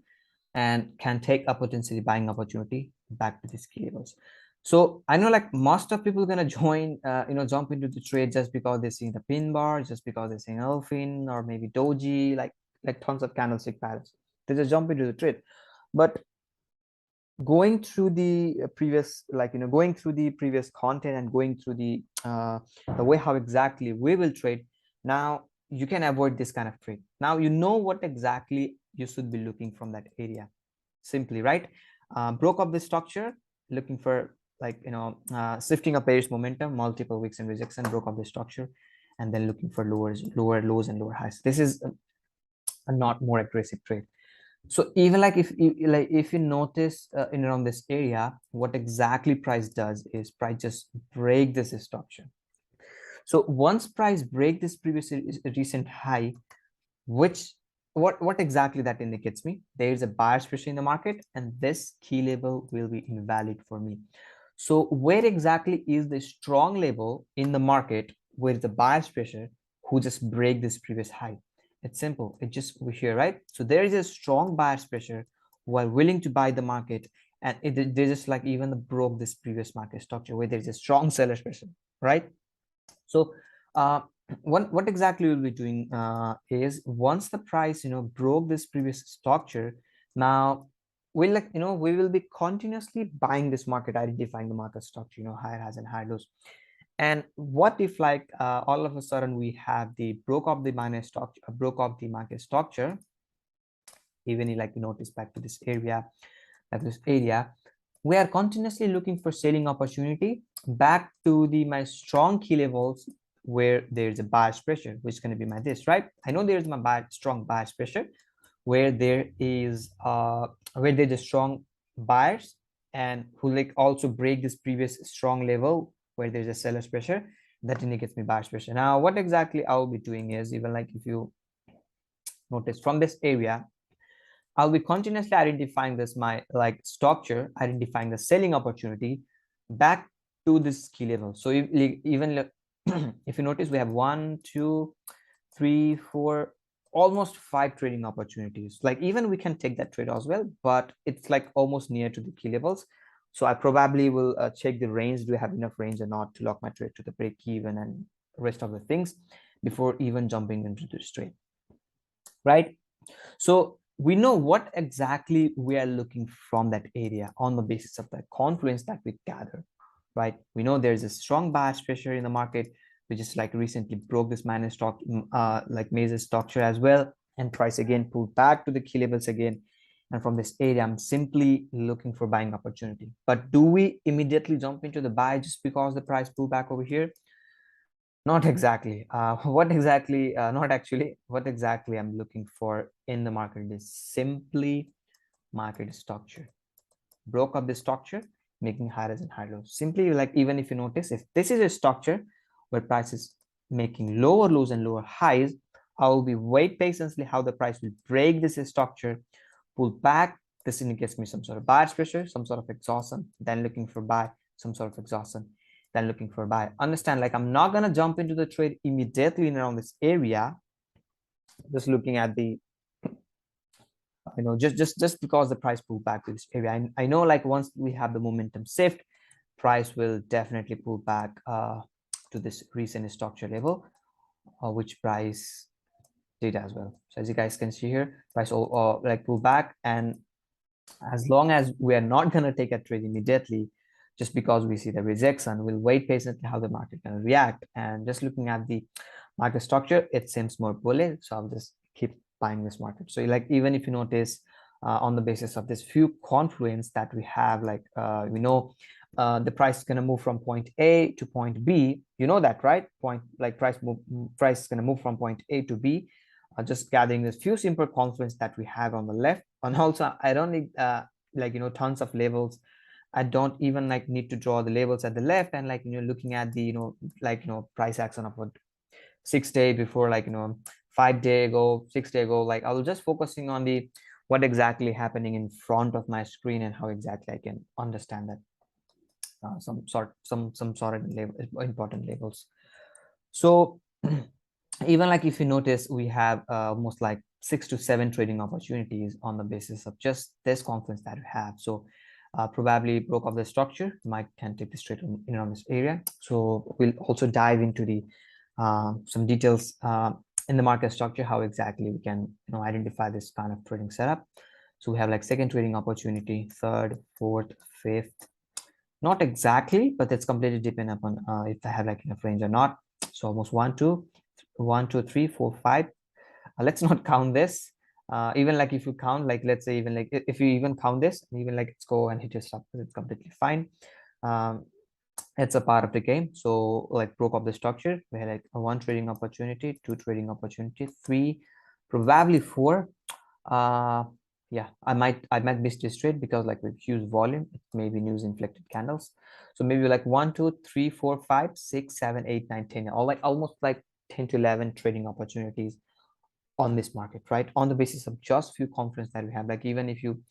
and can take a potentially buying opportunity back to these key levels. So I know like most of people are gonna join, jump into the trade just because they're seeing the pin bar, just because they're seeing Elfin or maybe Doji, like tons of candlestick patterns. They just jump into the trade. But going through the previous, going through the previous content and going through the way how exactly we will trade, now you can avoid this kind of trade. Now you know what exactly you should be looking from that area. Simply, right? Broke up the structure, looking for shifting of bearish momentum, multiple weeks and rejection, broke up the structure, and then looking for lower lows and lower highs. This is a not more aggressive trade. So even like if you notice in around this area, what exactly price does is price just break this structure. So once price break this previous recent high, which what exactly that indicates me, there is a buyer's pressure in the market, and this key level will be invalid for me. So where exactly is the strong level in the market where the buyer's pressure who just break this previous high? It's simple, it's just over here, right? So there is a strong buyer's pressure who are willing to buy the market, and they just like even broke this previous market structure where there is a strong seller's pressure, right? So what exactly we'll be doing is once the price broke this previous structure, now we'll we will be continuously buying this market, identifying the market structure, higher highs and higher lows. And what if like all of a sudden we have the broke up the minus structure, broke up the market structure, even like notice back to this area, we are continuously looking for selling opportunity back to my strong key levels where there's a buyer's pressure, which is going to be my this, right? I know there's my strong buyer's pressure where there is where there's a strong buyers and who like also break this previous strong level where there's a seller's pressure, that indicates me buyer's pressure. Now what exactly I'll be doing is, even like if you notice from this area, I'll be continuously identifying this my like structure, identifying the selling opportunity back to this key level. So even if you notice, we have 1, 2, 3, 4, almost 5 trading opportunities. Like even we can take that trade as well, but it's like almost near to the key levels. So I probably will check the range. Do I have enough range or not to lock my trade to the break even and rest of the things before even jumping into this trade, right? So we know what exactly we are looking from that area on the basis of the confluence that we gather, right? We know there's a strong buyer's pressure in the market, which is like recently broke this minus stock, like major structure as well, and price again pulled back to the key levels again. and from this area I'm simply looking for buying opportunity. But do we immediately jump into the buy just because the price pull back over here? Not exactly. What exactly, not actually, what exactly I'm looking for in the market is simply market structure. Broke up the structure, making higher and higher lows. Simply, like, even if you notice, if this is a structure where price is making lower lows and lower highs, I will be wait patiently how the price will break this structure, pull back. This indicates me some sort of buyer's pressure, some sort of exhaustion, then looking for buy, some sort of exhaustion, then looking for buy. Understand, like, I'm not gonna jump into the trade immediately in around this area, just looking at the, you know, just because the price pulled back to this area. I know, like, once we have the momentum shift, price will definitely pull back to this recent structure level, which price did as well. So as you guys can see here, price all like pull back, and as long as we are not going to take a trade immediately just because we see the rejection, we'll wait patiently how the market can react. And just looking at the market structure, it seems more bullish, so I'll just keep buying this market. So, like, even if you notice, on the basis of this few confluence that we have, like, we know the price is going to move from point A to point B, you know that, right? Price is going to move from point A to B. Just gathering this few simple confluence that we have on the left. And also, I don't need like, you know, tons of labels. I don't even like need to draw the labels at the left, and, like, you know, looking at the, you know, like, you know, price action of what 6 day before, like, you know, 5 day ago, 6 day ago. Like, I was just focusing on the what exactly happening in front of my screen and how exactly I can understand that some sort of label, important labels. So even like if you notice, we have almost like 6 to 7 trading opportunities on the basis of just this confluence that we have. So probably broke up the structure, might can take this trade in around this area. So we'll also dive into the some details in the market structure, how exactly we can, you know, identify this kind of trading setup. So we have like second trading opportunity, third, fourth, fifth. Not exactly, but it's completely dependent upon if I have like enough range or not. So almost 1 2 1 2 3 4 5. Let's not count this. Even like if you count, like, let's say, even like if you even count this, even like let's go and hit your stop, it's completely fine. It's a part of the game. So, like, broke up the structure, we had like a 1 trading opportunity, 2 trading opportunity, 3, probably 4. Yeah, I might miss this trade because, like, with huge volume, it may be news inflected candles. So maybe like 1 2 3 4 5 6 7 8 9 10, or like almost like 10 to 11 trading opportunities on this market, right? On the basis of just few confluence that we have. Like, even if you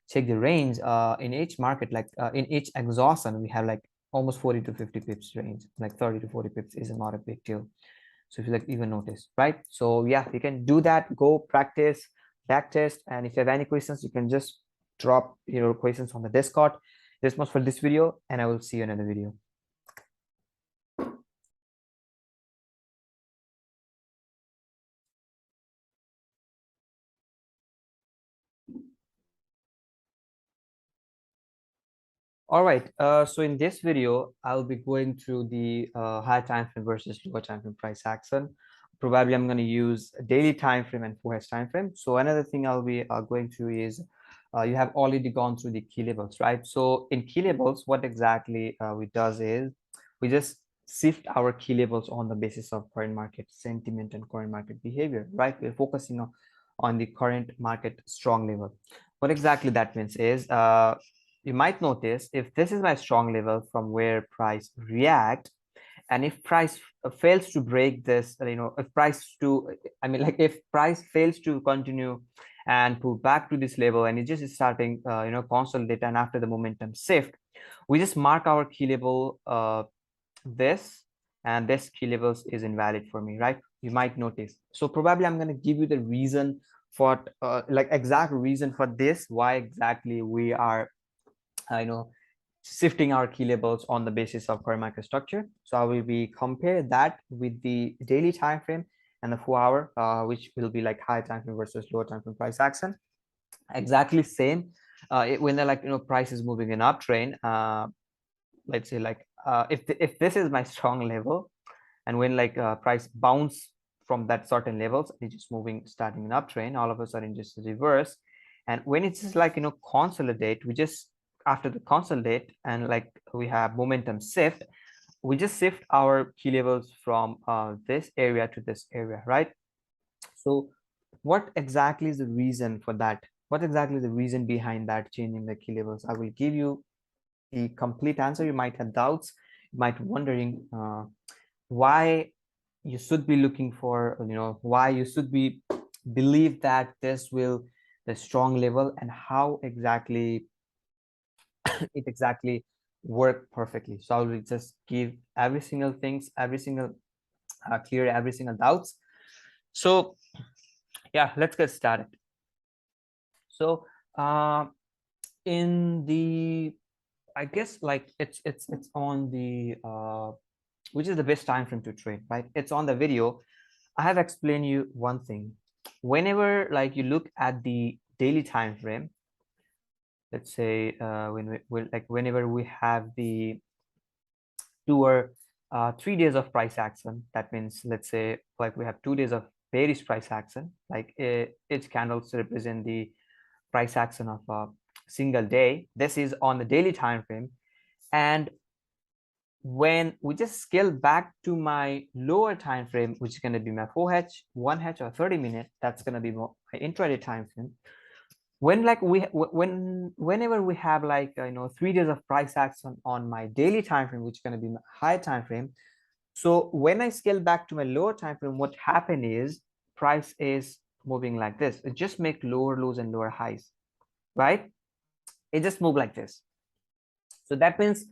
check the range in each market, like in each exhaustion, we have like almost 40 to 50 pips range. Like 30 to 40 pips is not a big deal. So if you like even notice, right? So yeah, you can do that. Go practice, back test, and if you have any questions, you can just drop your questions on the Discord. This much for this video, and I will see you in another video. All right, so in this video, I'll be going through the high time frame versus lower time frame price action. Probably I'm going to use a daily time frame and 4 time frame. So another thing I'll be going through is you have already gone through the key levels, right? So in key levels, what exactly we does is we just shift our key levels on the basis of current market sentiment and current market behavior, right? We're focusing on the current market strong level. What exactly that means is you might notice if this is my strong level from where price react, and if price fails to break this, you know, if price to, I mean, like, if price fails to continue and pull back to this level, and it just is starting, you know, consolidate, and after the momentum shift, we just mark our key level this, and this key levels is invalid for me, right? You might notice. So probably I'm going to give you the reason for like exact reason for this, why exactly we are you know, shifting our key levels on the basis of current market structure. So I will be compare that with the daily time frame and the 4-hour, which will be like high time frame versus lower time frame price action. Exactly same. When they're like, you know, price is moving in uptrend, let's say like if this is my strong level, and when like price bounce from that certain levels, it's just moving starting an uptrend, all of a sudden just reverse, And when it's just like, consolidate, we just, after the consolidate and like we have momentum shift, we just shift our key levels from this area to this area, right? So what exactly is the reason for that? What exactly is the reason behind that changing the key levels? I will give you the complete answer. You might have doubts, you might be wondering why you should be looking for, why you should be believe that this will the strong level, and how exactly it exactly work perfectly. So I will just give every single things, every single clear every single doubts. So yeah, let's get started. So in the, I guess like it's on the which is the best time frame to trade, right? It's on the video. I have explained you one thing. Whenever like you look at the daily time frame, let's say when we like whenever we have the 2 or 3 days of price action, that means let's say like we have 2 days of bearish price action, like each candles represent the price action of a single day. This is on the daily time frame. And when we just scale back to my lower time frame, which is going to be my 4H, 1H, or 30-minute, that's going to be my intraday time frame. When like whenever we have like 3 days of price action on my daily time frame, which is going to be my high time frame. So when I scale back to my lower time frame, what happened is price is moving like this. It just make lower lows and lower highs, right? It just move like this. So that means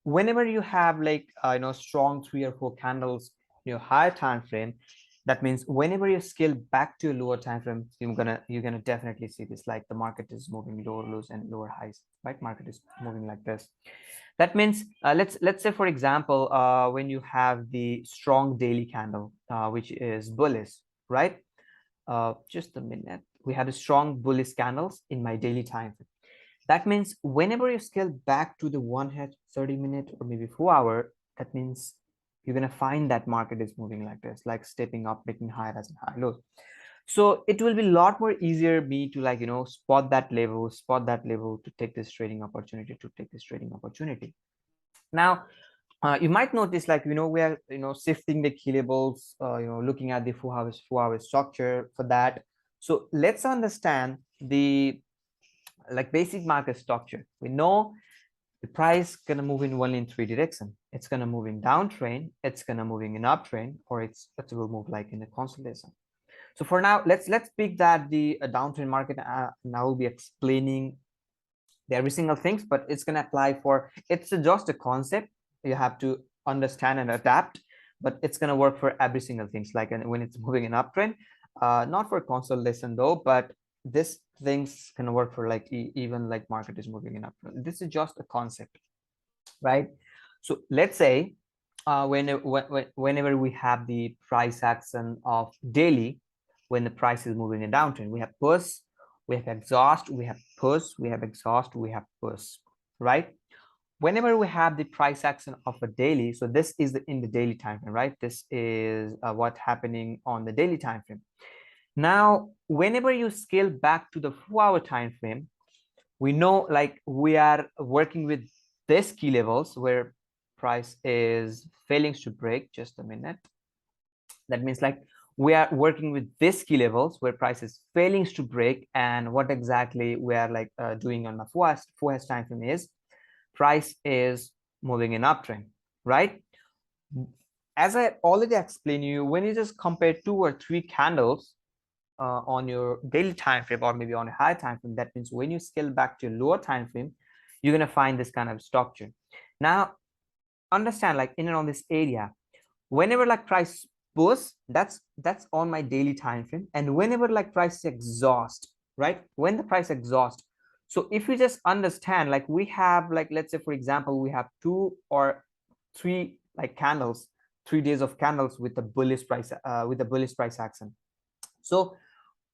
whenever you have like strong 3 or 4 candles higher time frame, that means whenever you scale back to a lower time frame, you're gonna definitely see this, like the market is moving lower lows and lower highs, right? Market is moving like this. That means let's say for example when you have the strong daily candle which is bullish, right? Just a minute. We have a strong bullish candles in my daily time frame. That means whenever you scale back to the 1H, 30-minute, or maybe 4 hour, that means you're going to find that market is moving like this, like stepping up, making higher as and high lows. So it will be a lot more easier me to like, spot that level to take this trading opportunity, Now, you might notice like, we are, shifting the key levels, looking at the 4 hour structure for that. So let's understand the like basic market structure. We know the price gonna move in one in 3 direction. It's gonna move in downtrend, it's gonna moving in uptrend, or it will move like in a consolidation. So for now, let's pick that the downtrend market. Now we'll be explaining the every single things, but it's gonna apply for, it's just a concept. You have to understand and adapt, but it's gonna work for every single things. Like when it's moving in uptrend, not for consolidation though, but this things can work for like even like market is moving in uptrend. This is just a concept, right? So let's say whenever we have the price action of daily, when the price is moving in downtrend, we have push, we have exhaust, we have push, we have exhaust, we have push, right? Whenever we have the price action of a daily, so this is in the daily time frame, right? This is what's happening on the daily time frame. Now whenever you scale back to the 4 hour time frame, we know like we are working with this key levels where price is failing to break. Just a minute. That means like we are working with this key levels where price is failing to break, and what exactly we are like doing on the 4S time frame is price is moving in uptrend, right? As I already explained you, when you just compare 2 or 3 candles on your daily time frame, or maybe on a higher time frame, that means when you scale back to a lower time frame, you're going to find this kind of structure. Now understand, like in and on this area, whenever like price boost, that's on my daily time frame, and whenever like price exhaust, right, when the price exhaust. So if you just understand, like we have like, let's say for example, we have 2 or 3 like candles, 3 days of candles with the bullish price action. So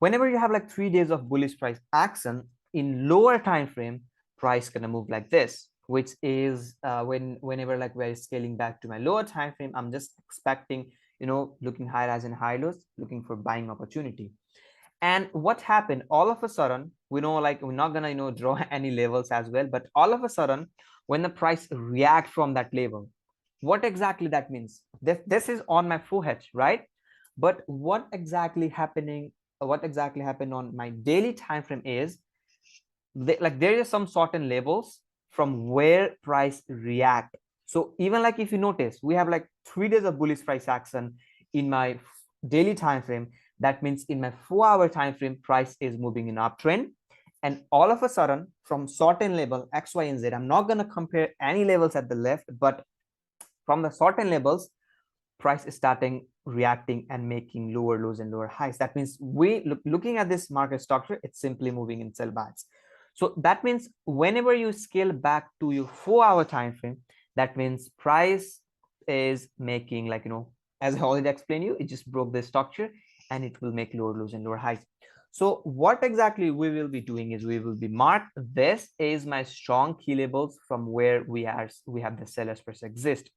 whenever you have like 3 days of bullish price action in lower time frame, price gonna move like this, which is whenever like we're scaling back to my lower time frame, I'm just expecting looking high as in high lows, looking for buying opportunity. And what happened all of a sudden, we know, like, we're not gonna, draw any levels as well, but all of a sudden when the price react from that level, what exactly that means, this is on my forehead, right? But what exactly happened on my daily time frame is like there is some certain levels from where price react. So even like if you notice, we have like 3 days of bullish price action in my daily time frame. That means in my 4-hour time frame, price is moving in uptrend, and all of a sudden from certain level X, Y, and Z, I'm not going to compare any levels at the left, but from the certain levels, price is starting reacting and making lower lows and lower highs. That means looking at this market structure, it's simply moving in sell bias. So that means whenever you scale back to your 4-hour time frame, that means price is making, like, as I already explained you, it just broke the structure and it will make lower lows and lower highs. So what exactly we will be doing is we will be marked, this is my strong key levels from where we have the sellers price exist.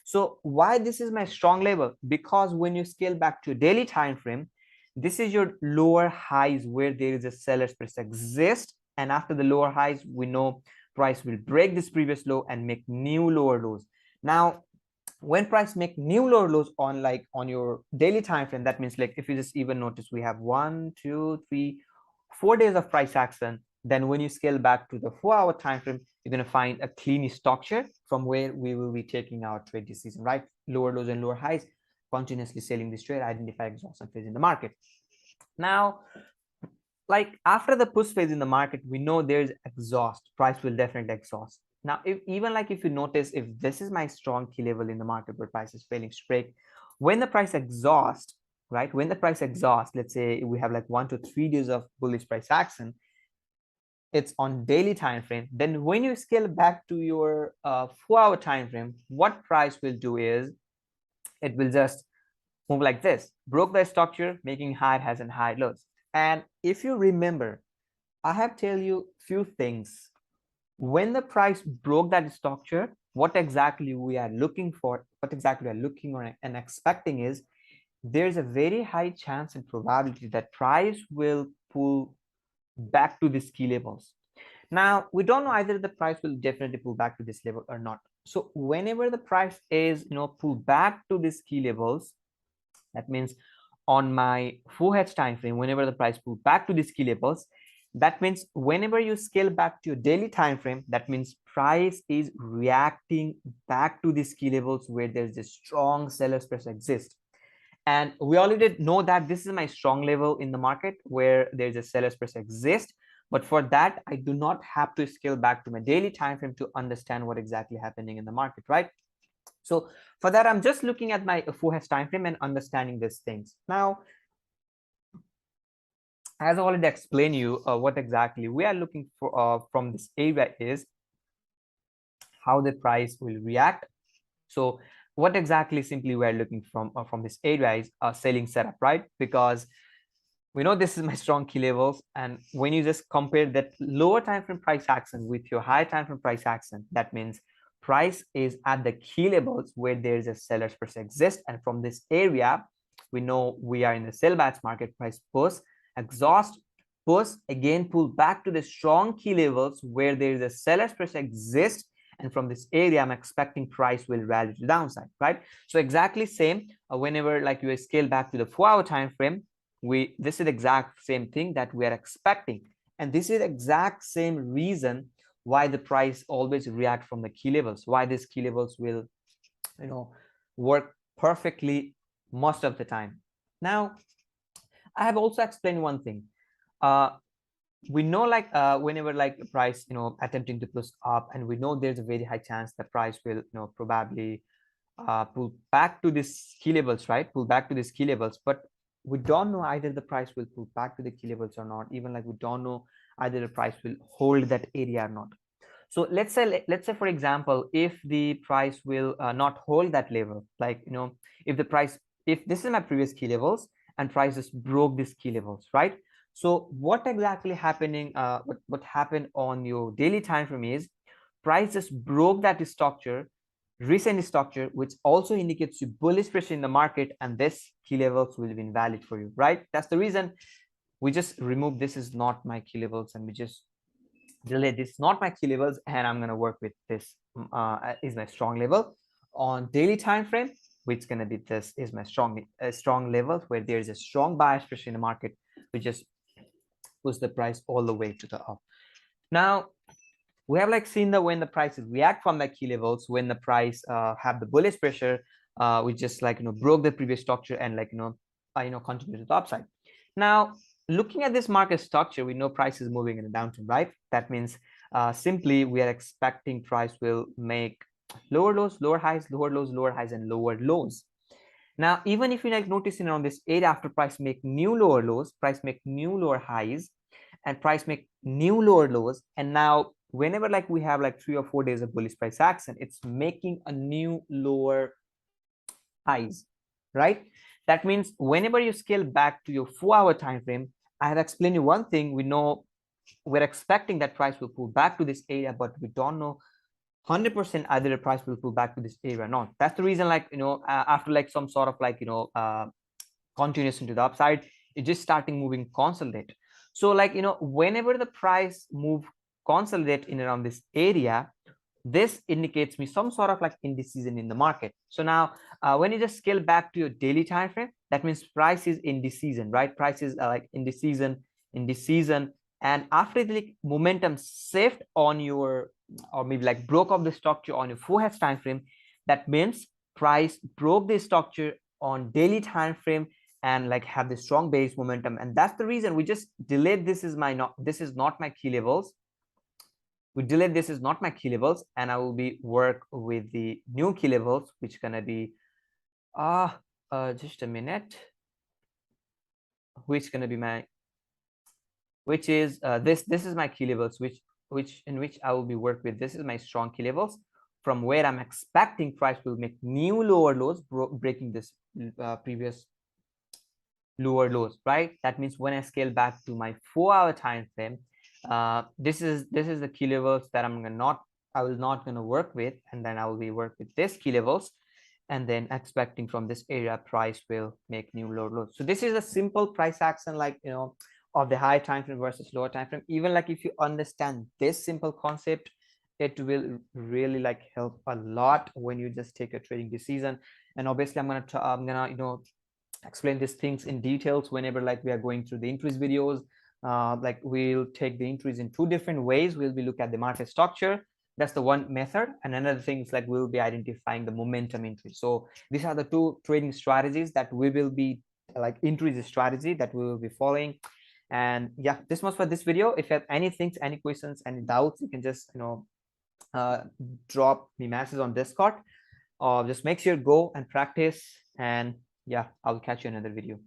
So why this is my strong level? Because when you scale back to a daily time frame, this is your lower highs where there is a seller's price exist, and after the lower highs, we know price will break this previous low and make new lower lows. Now when price make new lower lows on your daily time frame, that means, like, if you just even notice, we have 1, 2, 3, 4 days of price action. Then when you scale back to the 4-hour time frame, you're going to find a clean structure from where we will be taking our trade decision, right? Lower lows and lower highs, continuously selling this trade, identify exhaustion phase in the market. Now, like, after the push phase in the market, we know there's exhaust, price will definitely exhaust. Now if you notice, if this is my strong key level in the market where price is failing to break, when the price exhaust, right, when the price exhaust, let's say we have like 1 to 3 days of bullish price action, it's on daily time frame, then when you scale back to your 4-hour time frame, what price will do is it will just move like this, broke the structure, making high highs and high lows. And if you remember, I have tell you few things. When the price broke that structure, what exactly we are looking for, what exactly we are looking or and expecting is there's a very high chance and probability that price will pull back to these key levels. Now we don't know either the price will definitely pull back to this level or not. So whenever the price is pulled back to these key levels, that means on my 4H time frame, whenever the price pull back to these key levels, that means whenever you scale back to your daily time frame, that means price is reacting back to these key levels where there's a strong seller's pressure exists. And we already know that this is my strong level in the market where there's a seller's pressure exists. But for that, I do not have to scale back to my daily time frame to understand what exactly happening in the market, right? So for that, I'm just looking at my 4H time frame and understanding these things. Now, as I already explained you, what exactly we are looking for from this area is how the price will react. So what exactly simply we are looking from this area is a selling setup, right? Because we know this is my strong key levels, and when you just compare that lower time frame price action with your high time frame price action, that means price is at the key levels where there is a seller's price exist, and from this area we know we are in the sell batch market. Price push, exhaust, push, again pull back to the strong key levels where there is a seller's price exist, and from this area I'm expecting price will rally to the downside, right? So exactly same whenever like you scale back to the 4-hour time frame, this is the exact same thing that we are expecting, and this is the exact same reason why the price always react from the key levels, why these key levels will work perfectly most of the time. Now I have also explained one thing. We know, like, whenever like price attempting to push up, and we know there's a very high chance that price will probably pull back to these key levels, right? Pull back to these key levels, but we don't know either the price will pull back to the key levels or not. Even like we don't know either the price will hold that area or not. So let's say for example, if the price will not hold that level, like if this is my previous key levels and prices broke these key levels, right? So what exactly happening what happened on your daily time frame is prices broke that structure, recent structure, which also indicates you bullish pressure in the market, and this key levels will be invalid for you, right? That's the reason we just remove this is not my key levels, and we just delete this not my key levels, and I'm going to work with this is my strong level on daily time frame, which is going to be this is my strong level where there is a strong buyer's pressure in the market. We just push the price all the way to the up. Now we have like seen that when the prices react from the key levels, when the price have the bullish pressure, we just like broke the previous structure and like continue to the upside. Now looking at this market structure, we know price is moving in a downtrend, right? That means simply we are expecting price will make lower lows, lower highs, lower lows, lower highs, and lower lows. Now even if you like noticing on this area, after price make new lower lows, price make new lower highs, and price make new lower lows, and now whenever like we have like 3 or 4 days of bullish price action, it's making a new lower highs, right? That means whenever you scale back to your 4-hour time frame, I have explained you one thing. We know we're expecting that price will pull back to this area, but we don't know 100% either the price will pull back to this area or not. That's the reason, like after like some sort of like continuation to the upside, it's just starting moving consolidate. So like whenever the price move consolidate in around this area, this indicates me some sort of like indecision in the market. So now when you just scale back to your daily time frame, that means price is indecision, right? Price is like indecision, and after the momentum shift on your, or maybe like broke off the structure on your 4-hour time frame, that means price broke the structure on daily time frame and like have the strong base momentum. And that's the reason we just delayed this is not my key levels. We delete this is not my key levels, and I will be work with the new key levels, which gonna be just a minute, which gonna be my, which is this is my key levels, which I will be work with. This is my strong key levels from where I'm expecting price will make new lower lows, breaking this previous lower lows, right? That means when I scale back to my 4-hour time frame, this is the key levels that I will not gonna work with, and then I will be work with this key levels, and then expecting from this area price will make new lower lows. So this is a simple price action, like of the high time frame versus lower time frame. Even like if you understand this simple concept, it will really like help a lot when you just take a trading decision. And obviously I'm gonna explain these things in details whenever like we are going through the entries videos. Like we'll take the entries in 2 different ways. We'll be look at the market structure. That's the one method, and another thing is like we'll be identifying the momentum entry. So these are the 2 trading strategies that we will be like entries strategy that we will be following. And yeah, this was for this video. If you have any things, any questions, any doubts, you can just drop me message on Discord, or just make sure go and practice. And yeah, I'll catch you in another video.